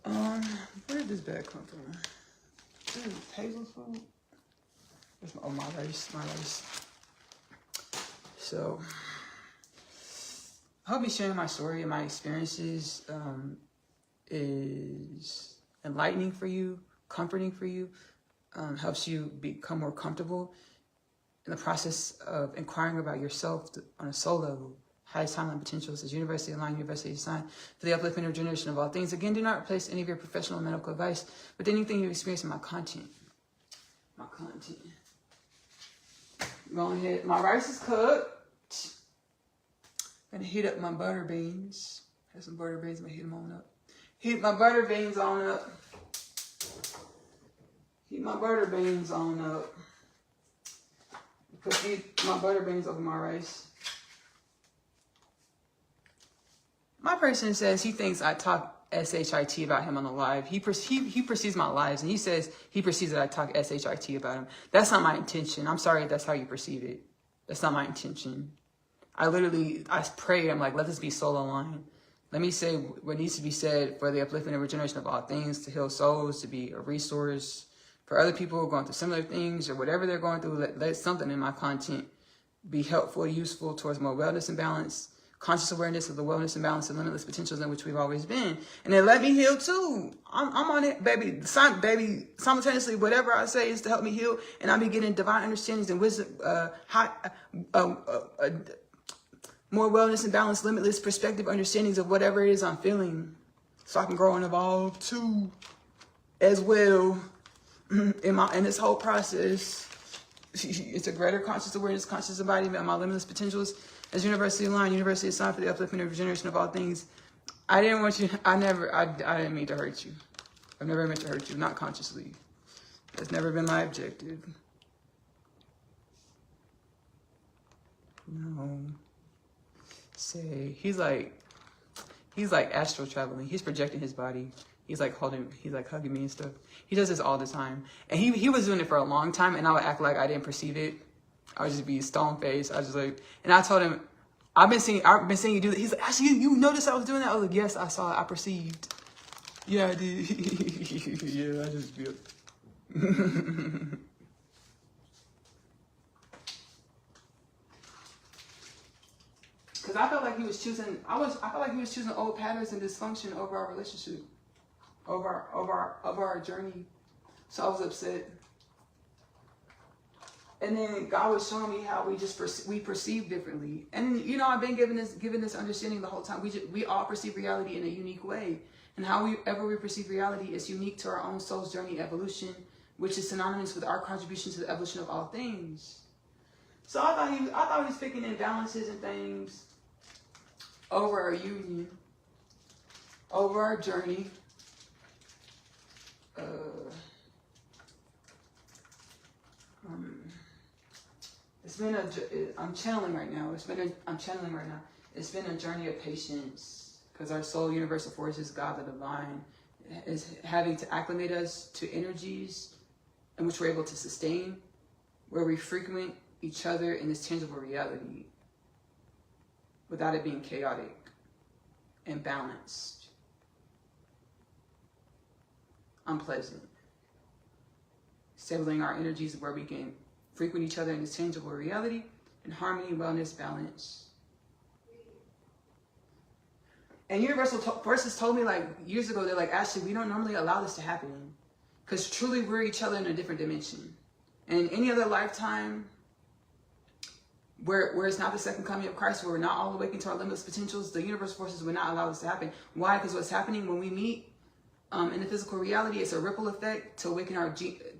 Where did this bag come from? Ooh, hazel food. my rice. So I hope me sharing my story and my experiences is enlightening for you, comforting for you, helps you become more comfortable in the process of inquiring about yourself on a soul level. Highest timeline potentials is universally aligned, universally assigned for the upliftment or generation of all things. Again, do not replace any of your professional medical advice with anything you experience in my content. Go ahead. My rice is cooked. I'm gonna heat up my butter beans. Have some butter beans. I'm gonna heat them on up. Heat my butter beans on up. Heat my butter beans on up. Heat my butter beans over my rice. My person says he thinks I talk SHIT about him on the live. He perceives my lives, and he says he perceives that I talk SHIT about him. That's not my intention. I'm sorry if that's how you perceive it. That's not my intention. I prayed. I'm like, let this be soul aligned. Let me say what needs to be said for the upliftment and regeneration of all things, to heal souls, to be a resource for other people going through similar things or whatever they're going through. Let something in my content be helpful, useful towards more wellness and balance, conscious awareness of the wellness and balance and limitless potentials in which we've always been. And then let me heal too. I'm on it, baby. Simultaneously, whatever I say is to help me heal. And I'll be getting divine understandings and wisdom, more wellness and balance, limitless perspective understandings of whatever it is I'm feeling. So I can grow and evolve too, as well, in this whole process. It's a greater conscious awareness, conscious embodiment of my limitless potentials as universally aligned, universally assigned for the upliftment and regeneration of all things. I didn't mean to hurt you. I've never meant to hurt you, not consciously. That's never been my objective. No. Say, he's like astral traveling. He's projecting his body. He's like hugging me and stuff. He does this all the time. And he was doing it for a long time, and I would act like I didn't perceive it. I would just be stone faced. I was just like, and I told him, I've been seeing you do that. He's like, Ashley, you noticed I was doing that? I was like, yes, I saw it. I perceived. Yeah, I did. Yeah, I just feel. Because I felt like he was choosing. I felt like he was choosing old patterns and dysfunction over our relationship, over our journey. So I was upset. And then God was showing me how we perceive differently. And I've been given this understanding the whole time. We all perceive reality in a unique way. And however we perceive reality is unique to our own soul's journey evolution, which is synonymous with our contribution to the evolution of all things. So I thought he was picking imbalances and things over our union, over our journey. I'm channeling right now. It's been a journey of patience, because our soul, universal forces, God, the divine, is having to acclimate us to energies in which we're able to sustain, where we frequent each other in this tangible reality without it being chaotic and balanced, unpleasant. Stabilizing our energies where we can frequent each other in this tangible reality in harmony, wellness, balance. And universal forces told me like years ago, they're like, Ashley, we don't normally allow this to happen, because truly we're each other in a different dimension. And in any other lifetime where it's not the second coming of Christ, where we're not all awakened to our limitless potentials, the universal forces would not allow this to happen. Why? Because what's happening when we meet in the physical reality, it's a ripple effect to awaken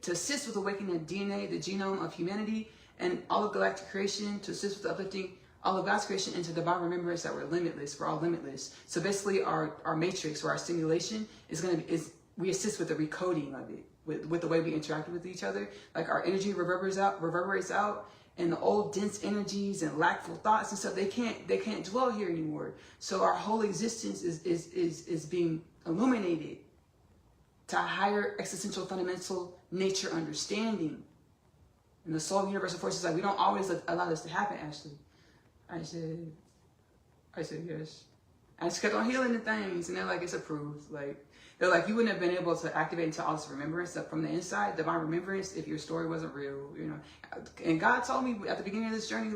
to assist with awakening the DNA, the genome of humanity, and all of galactic creation, to assist with uplifting all of God's creation into divine remembrance that we're limitless. We're all limitless. So basically, our matrix or our simulation is we assist with the recoding of it, with the way we interact with each other. Like our energy reverberates out, and the old dense energies and lackful thoughts and stuff, they can't dwell here anymore. So our whole existence is being illuminated to a higher existential fundamental nature understanding. And the soul universal force is like, we don't always allow this to happen, Ashley. I said yes. I just kept on healing the things, and they're like, it's approved. Like, they're like, you wouldn't have been able to activate into all this remembrance from the inside, divine remembrance, if your story wasn't real, you know. And God told me at the beginning of this journey,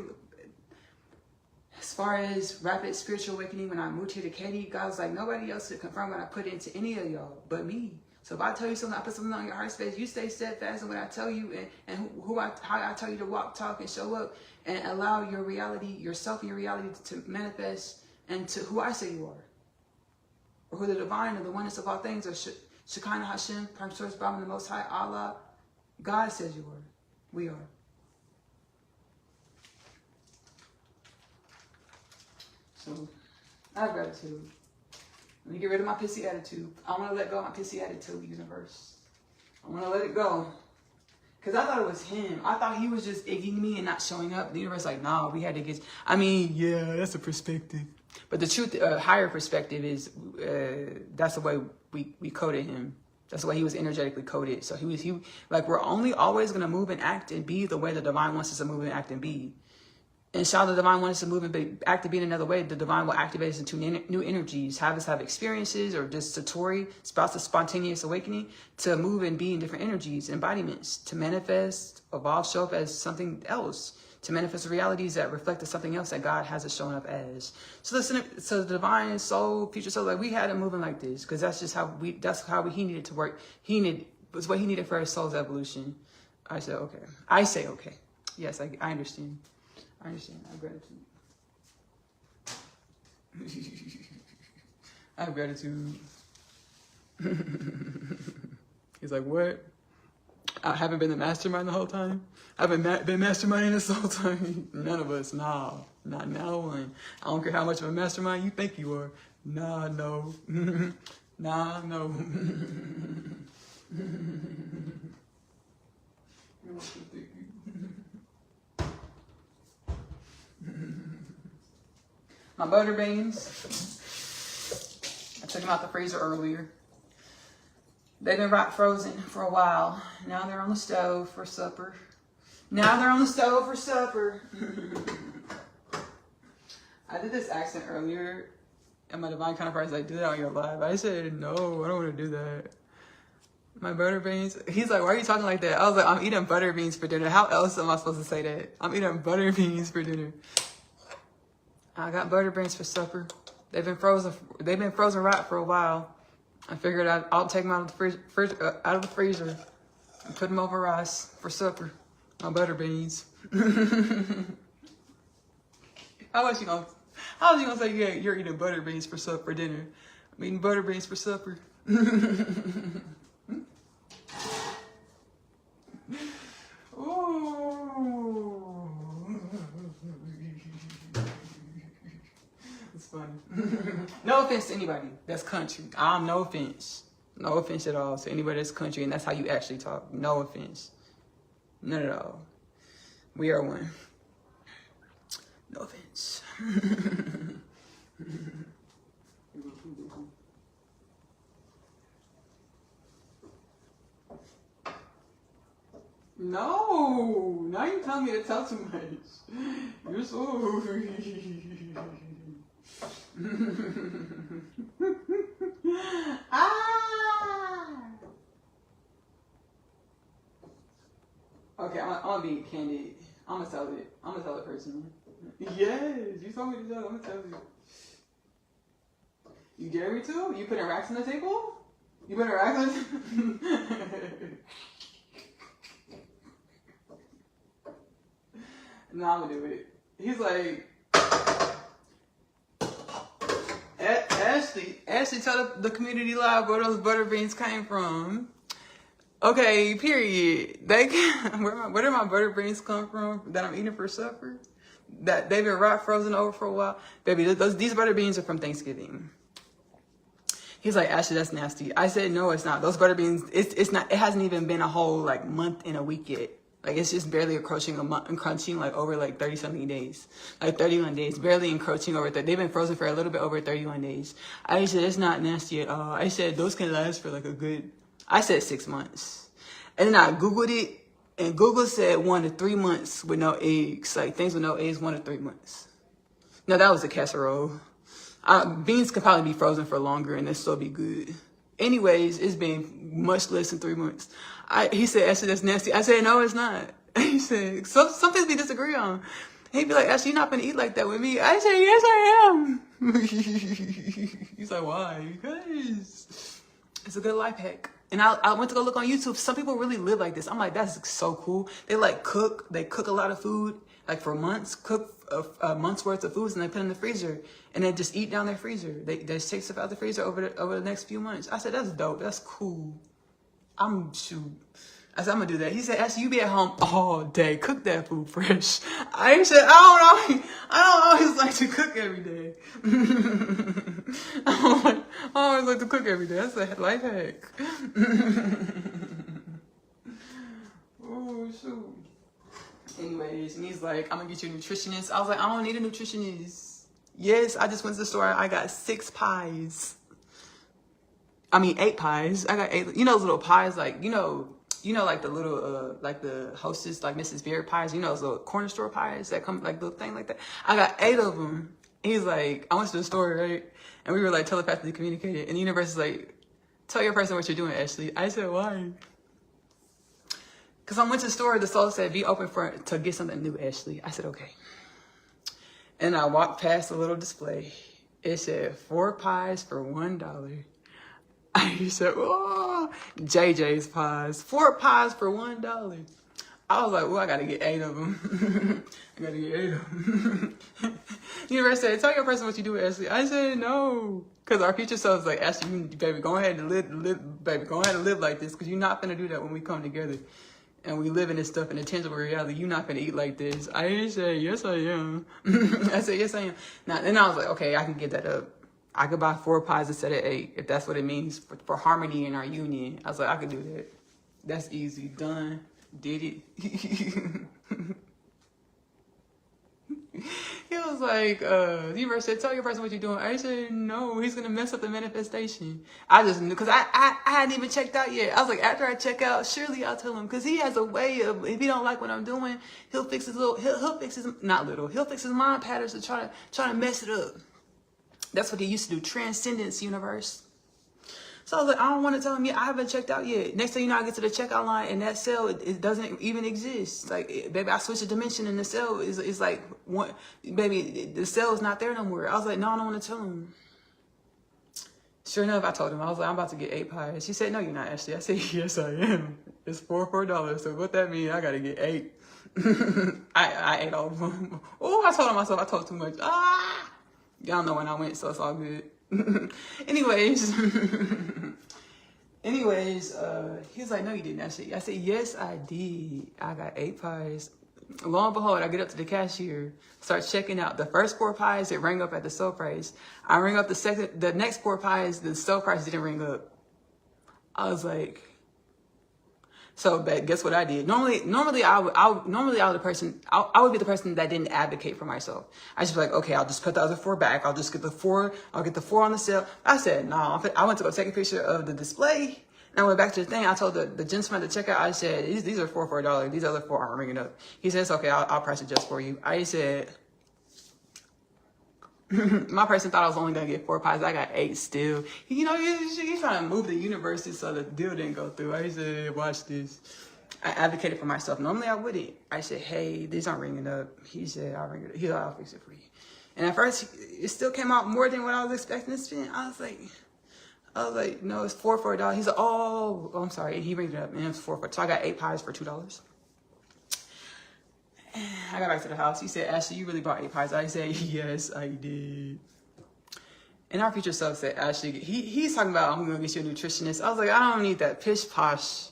as far as rapid spiritual awakening, when I moved here to Katy, God was like, nobody else could confirm what I put into any of y'all but me. So if I tell you something, I put something on your heart space, you stay steadfast in what I tell you, and how I tell you to walk, talk, and show up, and allow your reality, yourself and your reality to manifest into who I say you are. Or who the divine or the oneness of all things, or Shekinah Hashem, Prime Source, Brahman, the Most High, Allah, God says you are. We are. So, I have gratitude. Let me get rid of my pissy attitude. I want to let go of my pissy attitude, universe. I want to let it go. Because I thought it was him. I thought he was just igging me and not showing up. The universe like, nah, we had to get... I mean, yeah, that's a perspective. But the truth, higher perspective is, that's the way we coded him. That's the way he was energetically coded. So he like, we're only always going to move and act and be the way the divine wants us to move and act and be. And shall the divine want us to move and act and be in another way, the divine will activate us into new energies, have us have experiences, or just satori, spouts of spontaneous awakening, to move and be in different energies, embodiments, to manifest, evolve, show up as something else, to manifest realities that reflect as something else that God has us showing up as. So the divine soul, future soul, like, we had him moving like this, because that's just how he needed to work. Was what he needed for his soul's evolution. I said, okay. I say, okay. Yes, I understand. I understand. I have gratitude. I have gratitude. He's like, what? I haven't been the mastermind the whole time? I've been masterminding this whole time? None of us, nah. Not now one. I don't care how much of a mastermind you think you are. Nah, no. Nah, no. My butter beans, I took them out the freezer earlier. They've been rock frozen for a while. Now they're on the stove for supper. I did this accent earlier, and my divine counterpart was like, do that on your live. I said, no, I don't want to do that. My butter beans. He's like, why are you talking like that? I was like, I'm eating butter beans for dinner. How else am I supposed to say that? I'm eating butter beans for dinner. I got butter beans for supper. They've been frozen right for a while. I figured I'll take them out of the freezer and put them over rice for supper. My butter beans. How was you gonna say, yeah, you're eating butter beans for supper, dinner? I'm eating butter beans for supper. Ooh. It's funny. No offense to anybody that's country. No offense. No offense at all to anybody that's country, and that's how you actually talk. No offense. None at all. We are one. No offense. No, now you tell me to tell too much. You're so... Okay, I'm gonna be candid. I'm gonna tell it personally. Yes, you told me to tell it. I'm gonna tell you. You dare me to? You putting racks on the table? You putting racks on the table? No, I'm gonna do it. He's like, Ashley, tell the community live where those butter beans came from. Okay, period. Where did my butter beans come from that I'm eating for supper? That they've been rock frozen over for a while. Baby, these butter beans are from Thanksgiving. He's like, Ashley, that's nasty. I said, no, it's not. Those butter beans, it's not. It hasn't even been a whole like month and a week yet. Like, it's just barely encroaching a month, encroaching like over like 30 something days, like 31 days, barely encroaching over that. They've been frozen for a little bit over 31 days. I said, it's not nasty at all. I said, those can last for like I said 6 months. And then I Googled it, and Google said 1 to 3 months with no eggs. Like, things with no eggs, 1 to 3 months. No, that was a casserole. Beans could probably be frozen for longer and they still be good. Anyways, it's been much less than 3 months. He said, Ashley, that's nasty. I said, no, it's not. He said, some things we disagree on. He'd be like, Ashley, you're not going to eat like that with me. I said, yes, I am. He's like, why? Because it's a good life hack. And I went to go look on YouTube. Some people really live like this. I'm like, that's so cool. They like cook. They cook a lot of food, like for months, cook a month's worth of foods, and they put it in the freezer, and they just eat down their freezer. They just take stuff out the freezer over the next few months. I said, that's dope. That's cool. I said, I'm gonna do that. He said, Ashley, you be at home all day. Cook that food fresh. I said, I don't always like to cook every day. I always like to cook every day. That's a life hack. Oh, shoot. Anyways, and he's like, I'm gonna get you a nutritionist. I was like, I don't need a nutritionist. Yes, I just went to the store. I got 6 pies. I mean, 8 pies. I got 8. You know those little pies, like, you know, like the little, like the Hostess, like Mrs. Beard pies. You know those little corner store pies that come, like, little thing like that. I got 8 of them. He's like, I went to the store, right? And we were, like, telepathically communicating. And the universe is like, tell your person what you're doing, Ashley. I said, why? Because I went to the store, the soul said, be open to get something new, Ashley. I said, okay. And I walked past the little display. It said 4 pies for $1. I said, oh, JJ's pies. 4 pies for $1. I was like, oh, I got to get 8 of them. I got to get 8 of them. The universe said, tell your person what you do, Ashley. I said, no. Because our future self is like, Ashley, baby, go ahead and live like this. Because you're not going to do that when we come together. And we live in this stuff in a tangible reality. You're not going to eat like this. I said, yes, I am. I said, yes, I am. Now, then I was like, okay, I can get that up. I could buy 4 pies instead of 8, if that's what it means for harmony in our union. I was like, I could do that. That's easy. Done. Did it. He was like, the universe said, tell your person what you're doing. I said, no, he's going to mess up the manifestation. I just knew, because I hadn't even checked out yet. I was like, after I check out, surely I'll tell him. Because he has a way of, if he don't like what I'm doing, he'll fix his mind patterns to try to mess it up. That's what he used to do. Transcendence, universe. So I was like, I don't want to tell him yet. I haven't checked out yet. Next thing you know, I get to the checkout line and that cell, it doesn't even exist. Like, baby, I switched the dimension and the cell is like, baby, the cell is not there no more. I was like, no, I don't want to tell him. Sure enough, I told him. I was like, I'm about to get 8 pies. She said, no, you're not, Ashley. I said, yes, I am. It's $4 for $1. So what that means, I got to get 8. I ate all of them. Oh, I told myself I told too much. Y'all know when I went, so it's all good. Anyways, he was like, no, you didn't, Ashley. I said, yes, I did. I got 8 pies. Lo and behold, I get up to the cashier, start checking out. The first 4 pies, it rang up at the sale price. I rang up the next 4 pies, the sale price didn't ring up. I was like, so guess what I did? Normally I would be the person that didn't advocate for myself. I just be like, okay, I'll just put the other 4 back. I'll just get the 4. I'll get the 4 on the sale. I said, no. I went to go take a picture of the display. And I went back to the thing. I told the gentleman at the checkout, I said, these are 4 for $1. These other 4 aren't ringing up. He says, okay, I'll price it just for you. I said, my person thought I was only going to get 4 pies. I got 8 still. You know, he's trying to move the universe so the deal didn't go through. I said, watch this. I advocated for myself. Normally I wouldn't. I said, hey, these aren't ringing up. He said, I'll ring it up. He said, I'll fix it for you. And at first, it still came out more than what I was expecting to spend. I was like, no, it's 4 for $1. He's like, oh, I'm sorry. He ringed it up, and it was 4 for $2. So I got 8 pies for $2. I got back to the house. He said, Ashley, you really bought 8 pies? I said, yes, I did. And our future self said, Ashley, he's talking about, I'm going to get you a nutritionist. I was like, I don't need that pish posh.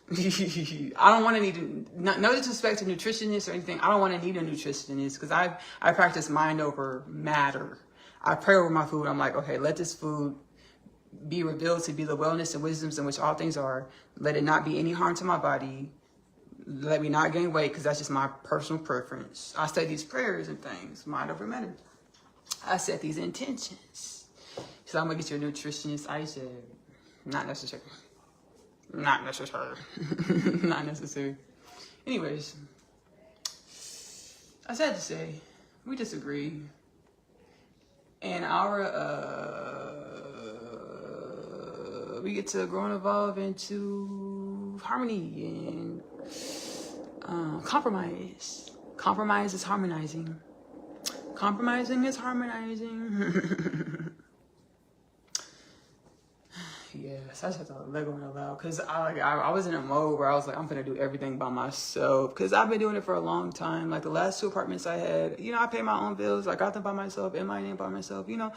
I don't want to need, no disrespect to nutritionists or anything. I don't want to need a nutritionist because I practice mind over matter. I pray over my food. I'm like, okay, let this food be revealed to be the wellness and wisdoms in which all things are. Let it not be any harm to my body. Let me not gain weight because that's just my personal preference. I say these prayers and things, mind over matter. I set these intentions. So I'm going to get you a nutritionist. I said, not necessary. Not necessary. Not necessary. Anyways, I said to say, we disagree. And our we get to grow and evolve into harmony and compromise. Compromise is harmonizing. Compromising is harmonizing. Yes, I just have to let go out loud because I was in a mode where I was like, I'm gonna do everything by myself because I've been doing it for a long time. Like the last 2 apartments I had, you know, I pay my own bills. I got them by myself, in my name by myself. You know,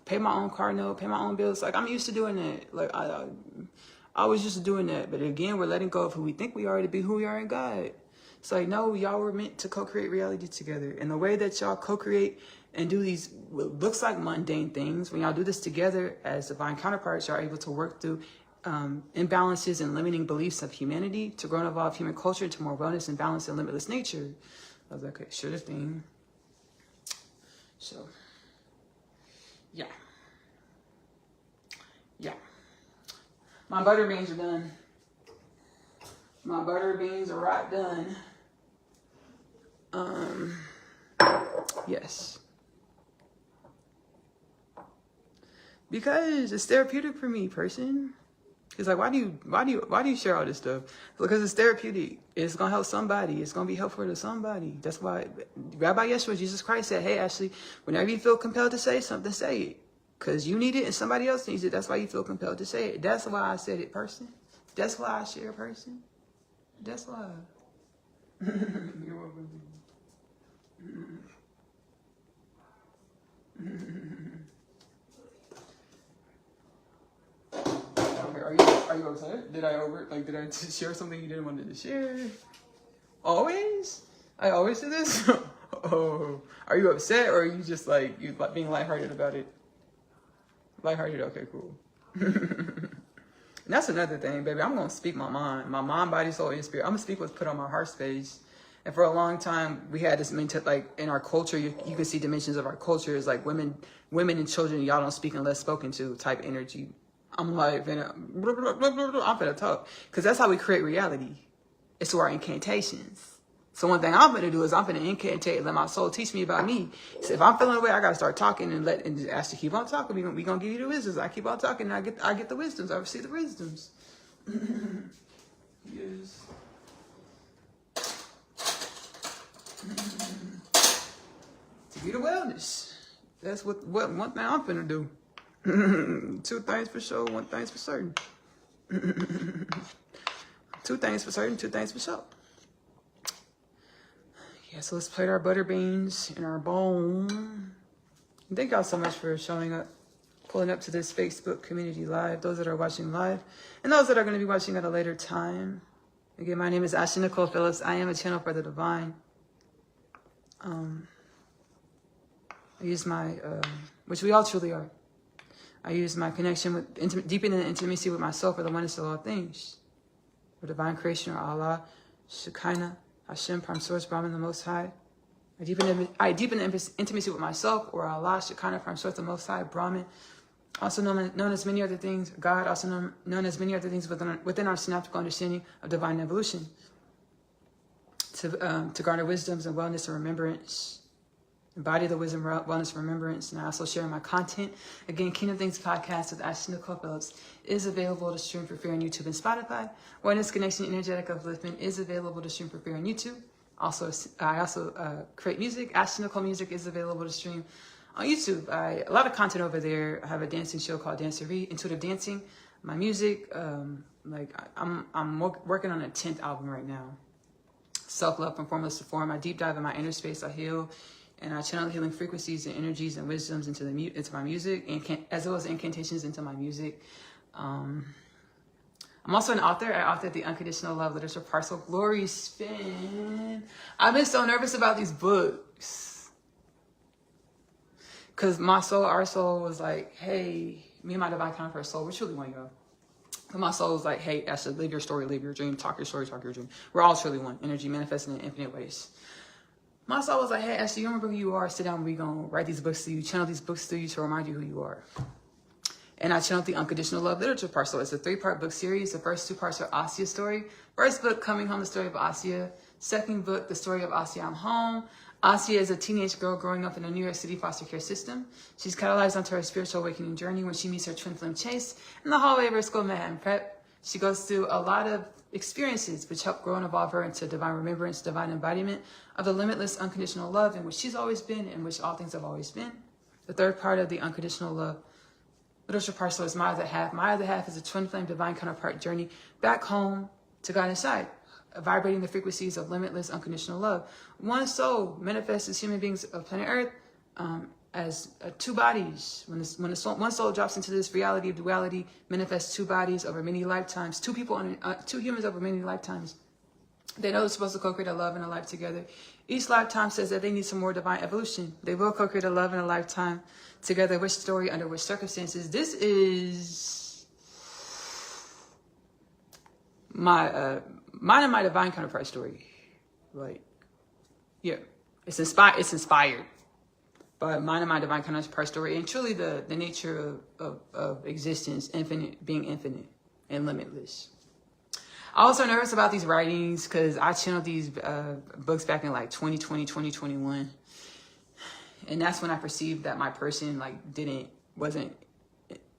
pay my own car note, pay my own bills. Like I'm used to doing that. Like I was just doing that. But again, we're letting go of who we think we are to be who we are in God. It's like, no, y'all were meant to co-create reality together. And the way that y'all co-create and do these what looks like mundane things, when y'all do this together as divine counterparts, y'all are able to work through imbalances and limiting beliefs of humanity to grow and evolve human culture into more wellness and balance and limitless nature. I was like, okay, sure thing. So, yeah. Yeah. My butter beans are done. My butter beans are right done. Yes. Because it's therapeutic for me, person. It's like, why do you share all this stuff? Because it's therapeutic. It's gonna help somebody. It's gonna be helpful to somebody. That's why Rabbi Yeshua, Jesus Christ said, hey, Ashley, whenever you feel compelled to say something, say it. Because you need it and somebody else needs it. That's why you feel compelled to say it. That's why I said it, person. That's why I share, person. That's why. You're welcome. Are you upset? Did I share something you didn't want to share? Always? I always do this? Oh, are you upset or are you just like being lighthearted about it? Lighthearted, okay, cool. And that's another thing, baby. I'm gonna speak my mind, body, soul, and spirit. I'm gonna speak what's put on my heart space. And for a long time, we had this mental, like in our culture, you can see dimensions of our culture is like women and children, y'all don't speak unless spoken to type energy. I'm like, I'm finna talk. Because that's how we create reality. It's through our incantations. So one thing I'm gonna do is I'm gonna incantate and let my soul teach me about me. So if I'm feeling away, I gotta start talking and just ask to keep on talking. We gonna give you the wisdoms. I keep on talking and I get the wisdoms. I receive the wisdoms. Yes. To be the wellness. That's what one thing I'm finna do. 2 things for sure, 1 thing's for certain. 2 things for certain, 2 things for sure. Yeah, so let's plate our butter beans in our bowl. Thank y'all so much for showing up, pulling up to this Facebook community live, those that are watching live, and those that are going to be watching at a later time. Again, my name is Ashley-Nicole Phillips. I am a channel for the divine. I use my, which we all truly are. I use my connection with deepening the intimacy with myself for the oneness of all things. For divine creation or Allah, Shekinah, Hashem, Prime Source, Brahman, the Most High. I deepen the intimacy with myself or Allah, Shekinah, Prime Source, the Most High, Brahman, also known as many other things, God, also known as many other things within our synaptical understanding of divine evolution. To garner wisdoms and wellness and remembrance. Embody the wisdom, wellness, remembrance, and I also share my content. Again, Kingdom Things Podcast with Ashley-Nicole Phillips is available to stream for free on YouTube and Spotify. Oneness Connection Energetic Upliftment is available to stream for free on YouTube. I also create music. Ashley-Nicole Music is available to stream on YouTube. A lot of content over there. I have a dancing show called Dancery, Intuitive Dancing. My music, I'm working on a 10th album right now. Self-love from formless to form. I deep dive in my inner space. I heal. And I channel healing frequencies and energies and wisdoms into my music, and as well as incantations into my music. I'm also an author. I authored the Unconditional Love Literature Parcel. Glory spin. I've been so nervous about these books. Because our soul was like, hey, me and my divine counterpart soul, we're truly one, y'all. But my soul was like, hey, Ashley, live your story, live your dream, talk your story, talk your dream. We're all truly one. Energy manifesting in infinite ways. My soul was like, hey, Ashley, you remember who you are? Sit down, we're going to write these books to you, channel these books to you to remind you who you are. And I channeled the Unconditional Love Literature Parcel. It's a 3-part book series. The first 2 parts are Asia's story. First book, Coming Home, the story of Asia. Second book, the story of Asia, I'm Home. Asia is a teenage girl growing up in a New York City foster care system. She's catalyzed onto her spiritual awakening journey when she meets her twin flame Chase in the hallway of her school Manhattan Prep. She goes through a lot of experiences which help grow and evolve her into divine remembrance, divine embodiment of the limitless unconditional love in which she's always been, in which all things have always been. The third part of the unconditional love literature parcel is my other half. My other half is a twin flame divine counterpart journey back home to God inside, vibrating the frequencies of limitless unconditional love. One soul manifests as human beings of planet Earth as two bodies. When one soul drops into this reality of duality, manifests two bodies over many lifetimes, two humans over many lifetimes. They know they're supposed to co-create a love and a life together. Each lifetime says that they need some more divine evolution. They will co-create a love and a lifetime together. Which story, under which circumstances? This is mine and my divine counterpart story. Like, yeah, it's inspired by mine and my divine counterpart story, and truly the nature of existence, being infinite and limitless. I was so nervous about these writings because I channeled these books back in like 2020, 2021. And that's when I perceived that my person wasn't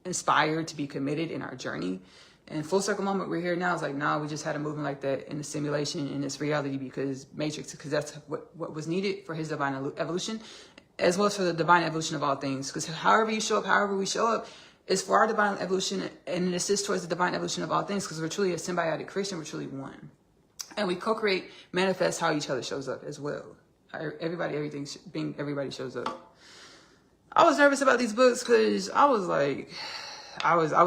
inspired to be committed in our journey. And full circle moment, we're here now. It's like, nah, we just had a movement like that in the simulation, in this reality, because that's what was needed for his divine evolution, as well as for the divine evolution of all things. Because however you show up, however we show up, is for our divine evolution, and it assists towards the divine evolution of all things, because we're truly a symbiotic creation, we're truly one. And we co-create, manifest how each other shows up as well. Everybody shows up. I was nervous about these books because I was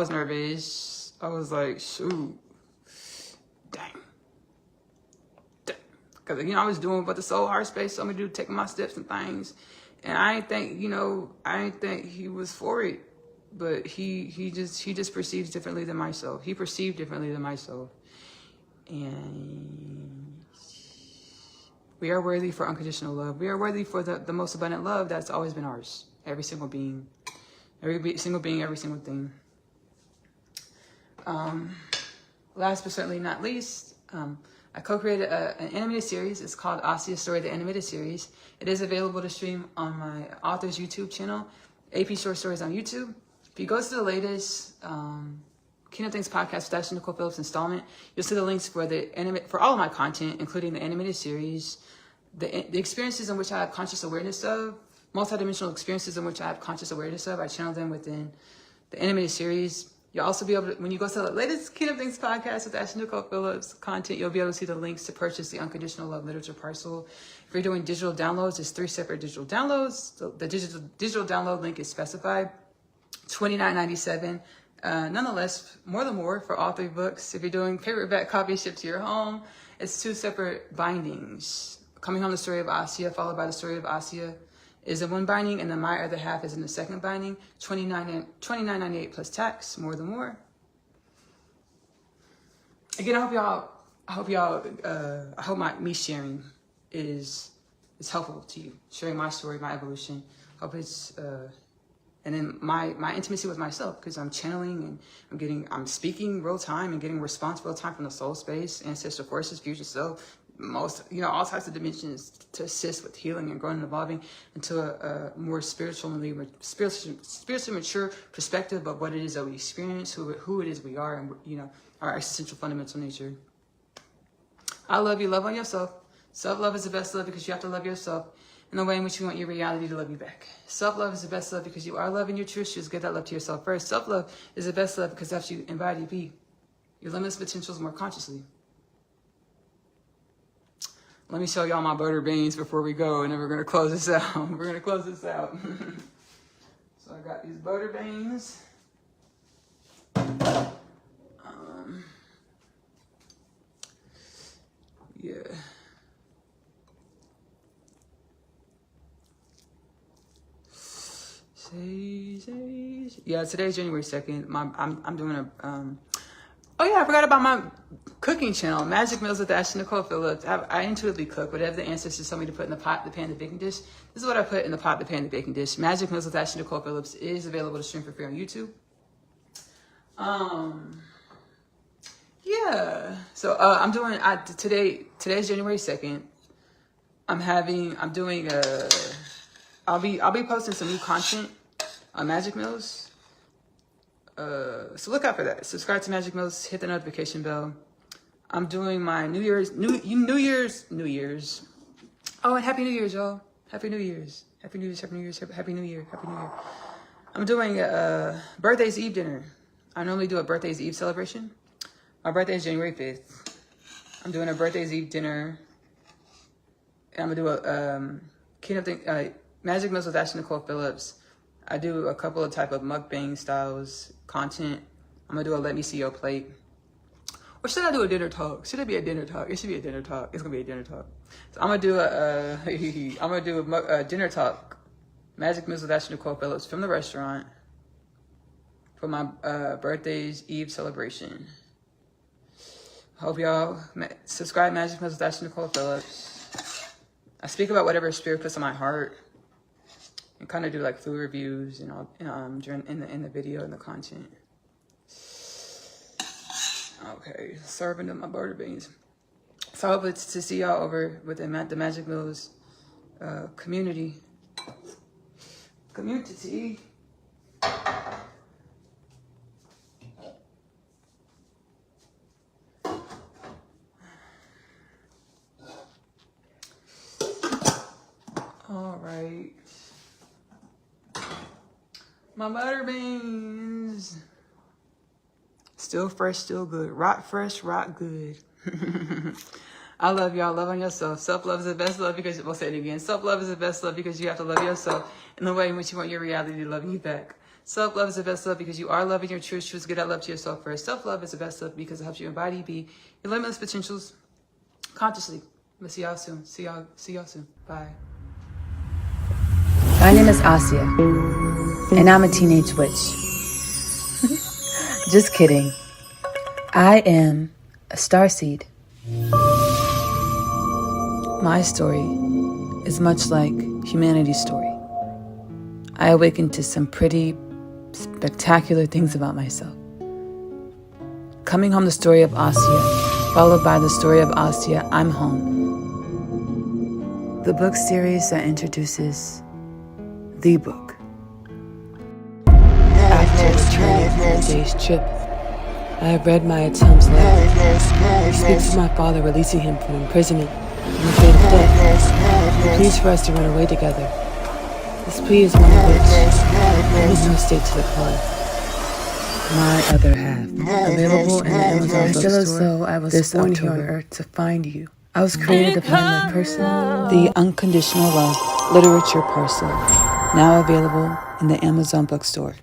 nervous. I was like, shoot, dang. Because, I was doing what the soul heart space told me to do, taking my steps and things. And I didn't think he was for it. But he just perceives differently than myself. He perceived differently than myself. And we are worthy for unconditional love. We are worthy for the most abundant love that's always been ours. Every single being. Every single being, every single thing. Last but certainly not least, I co-created an animated series. It's called Asia's Story, the Animated Series. It is available to stream on my author's YouTube channel, AP Short Stories on YouTube. If you go to the latest Kingdom Things podcast with Ashley-Nicole Phillips installment, you'll see the links for all of my content, including the animated series, the experiences in which I have conscious awareness of, multidimensional experiences in which I have conscious awareness of. I channel them within the animated series. You'll also be able to, when you go to the latest Kingdom Things podcast with Ashley-Nicole Phillips content, you'll be able to see the links to purchase the Unconditional Love Literature Parcel. If you're doing digital downloads, there's 3 separate digital downloads. So the digital download link is specified. $29.97. Nonetheless, more than more for all 3 books. If you're doing paperback copy shipped to your home, it's 2 separate bindings. Coming Home, the Story of Asia, followed by the Story of Asia, is in one binding, and then My Other Half is in the second binding. $29.98 plus tax. More than more. Again, I hope me sharing is helpful to you. Sharing my story, my evolution. Hope it's and then my intimacy with myself, because I'm channeling and I'm speaking real time and getting response real time from the soul space, ancestral forces, future self, all types of dimensions to assist with healing and growing and evolving into a more spiritually mature perspective of what it is that we experience, who it is we are, and our existential fundamental nature. I love you. Love on yourself. Self-love is the best love, because you have to love yourself in the way in which you want your reality to love you back. Self-love is the best love because you are loving your truth. You just give that love to yourself first. Self-love is the best love because that's you embody be your limitless potentials more consciously. Let me show y'all my butter beans before we go, and then we're going to close this out. So I got these butter beans. Yeah. Yeah, today's January 2nd. I'm doing a oh yeah, I forgot about my cooking channel, Magic Meals with Ashley-Nicole Phillips. I intuitively cook whatever the ancestors tell me to put in the pot, the pan, the baking dish. This is what I put in the pot, the pan, the baking dish. Magic Meals with Ashley-Nicole Phillips is available to stream for free on YouTube. Yeah. So I'm doing today's January 2nd. I'm doing I'll be posting some new content on Magic Mills. So look out for that. Subscribe to Magic Mills, hit the notification bell. I'm doing my New Year's. Oh, and Happy New Year's, y'all. Happy New Year's. Happy New Year's, Happy New Year's, Happy New Year, Happy New Year. I'm doing a birthday's Eve dinner. I normally do a birthday's Eve celebration. My birthday is January 5th. I'm doing a birthday's Eve dinner. And I'm gonna do a keynote thing, Magic Mills with Ashley-Nicole Phillips. I do a couple of type of mukbang styles content. I'm gonna do a let me see your plate. Or should I do a dinner talk? Should it be a dinner talk? It should be a dinner talk. It's gonna be a dinner talk. So I'm gonna do a dinner talk. Magic Mills with Ashley-Nicole Phillips from the restaurant for my birthday's Eve celebration. Hope y'all subscribe Magic Mills with Ashley-Nicole Phillips. I speak about whatever spirit puts on my heart, and kind of do like food reviews and all in the video and the content. Okay, serving up my butter beans. So I hope to see y'all over with the Magic Mills community. All right. My butter beans. Still fresh, still good. Rock fresh, rock good. I love y'all. Love on yourself. Self-love is the best love because, we'll say it again. Self-love is the best love because you have to love yourself in the way in which you want your reality to love you back. Self-love is the best love because you are loving your truth. Choose to get that love to yourself first. Self-love is the best love because it helps you embody, be your limitless potentials consciously. I'm gonna see y'all soon. See y'all soon. Bye. My name is Asia, and I'm a teenage witch. Just kidding. I am a starseed. My story is much like humanity's story. I awakened to some pretty spectacular things about myself. Coming home, the story of Asia, followed by the story of Asia, I'm home. The book series that introduces the book. After returning from a day's trip, I have read my attempts letter. He speaks of my father releasing him from imprisonment and the fate of death. He pleads for us to run away together. This plea is one of which I need no state to decline. My other half, available in the Amazon bookstore. I feel as though I was born here on earth to find you. I was created to find my person. The Unconditional Love Literature Parcel, now available in the Amazon bookstore.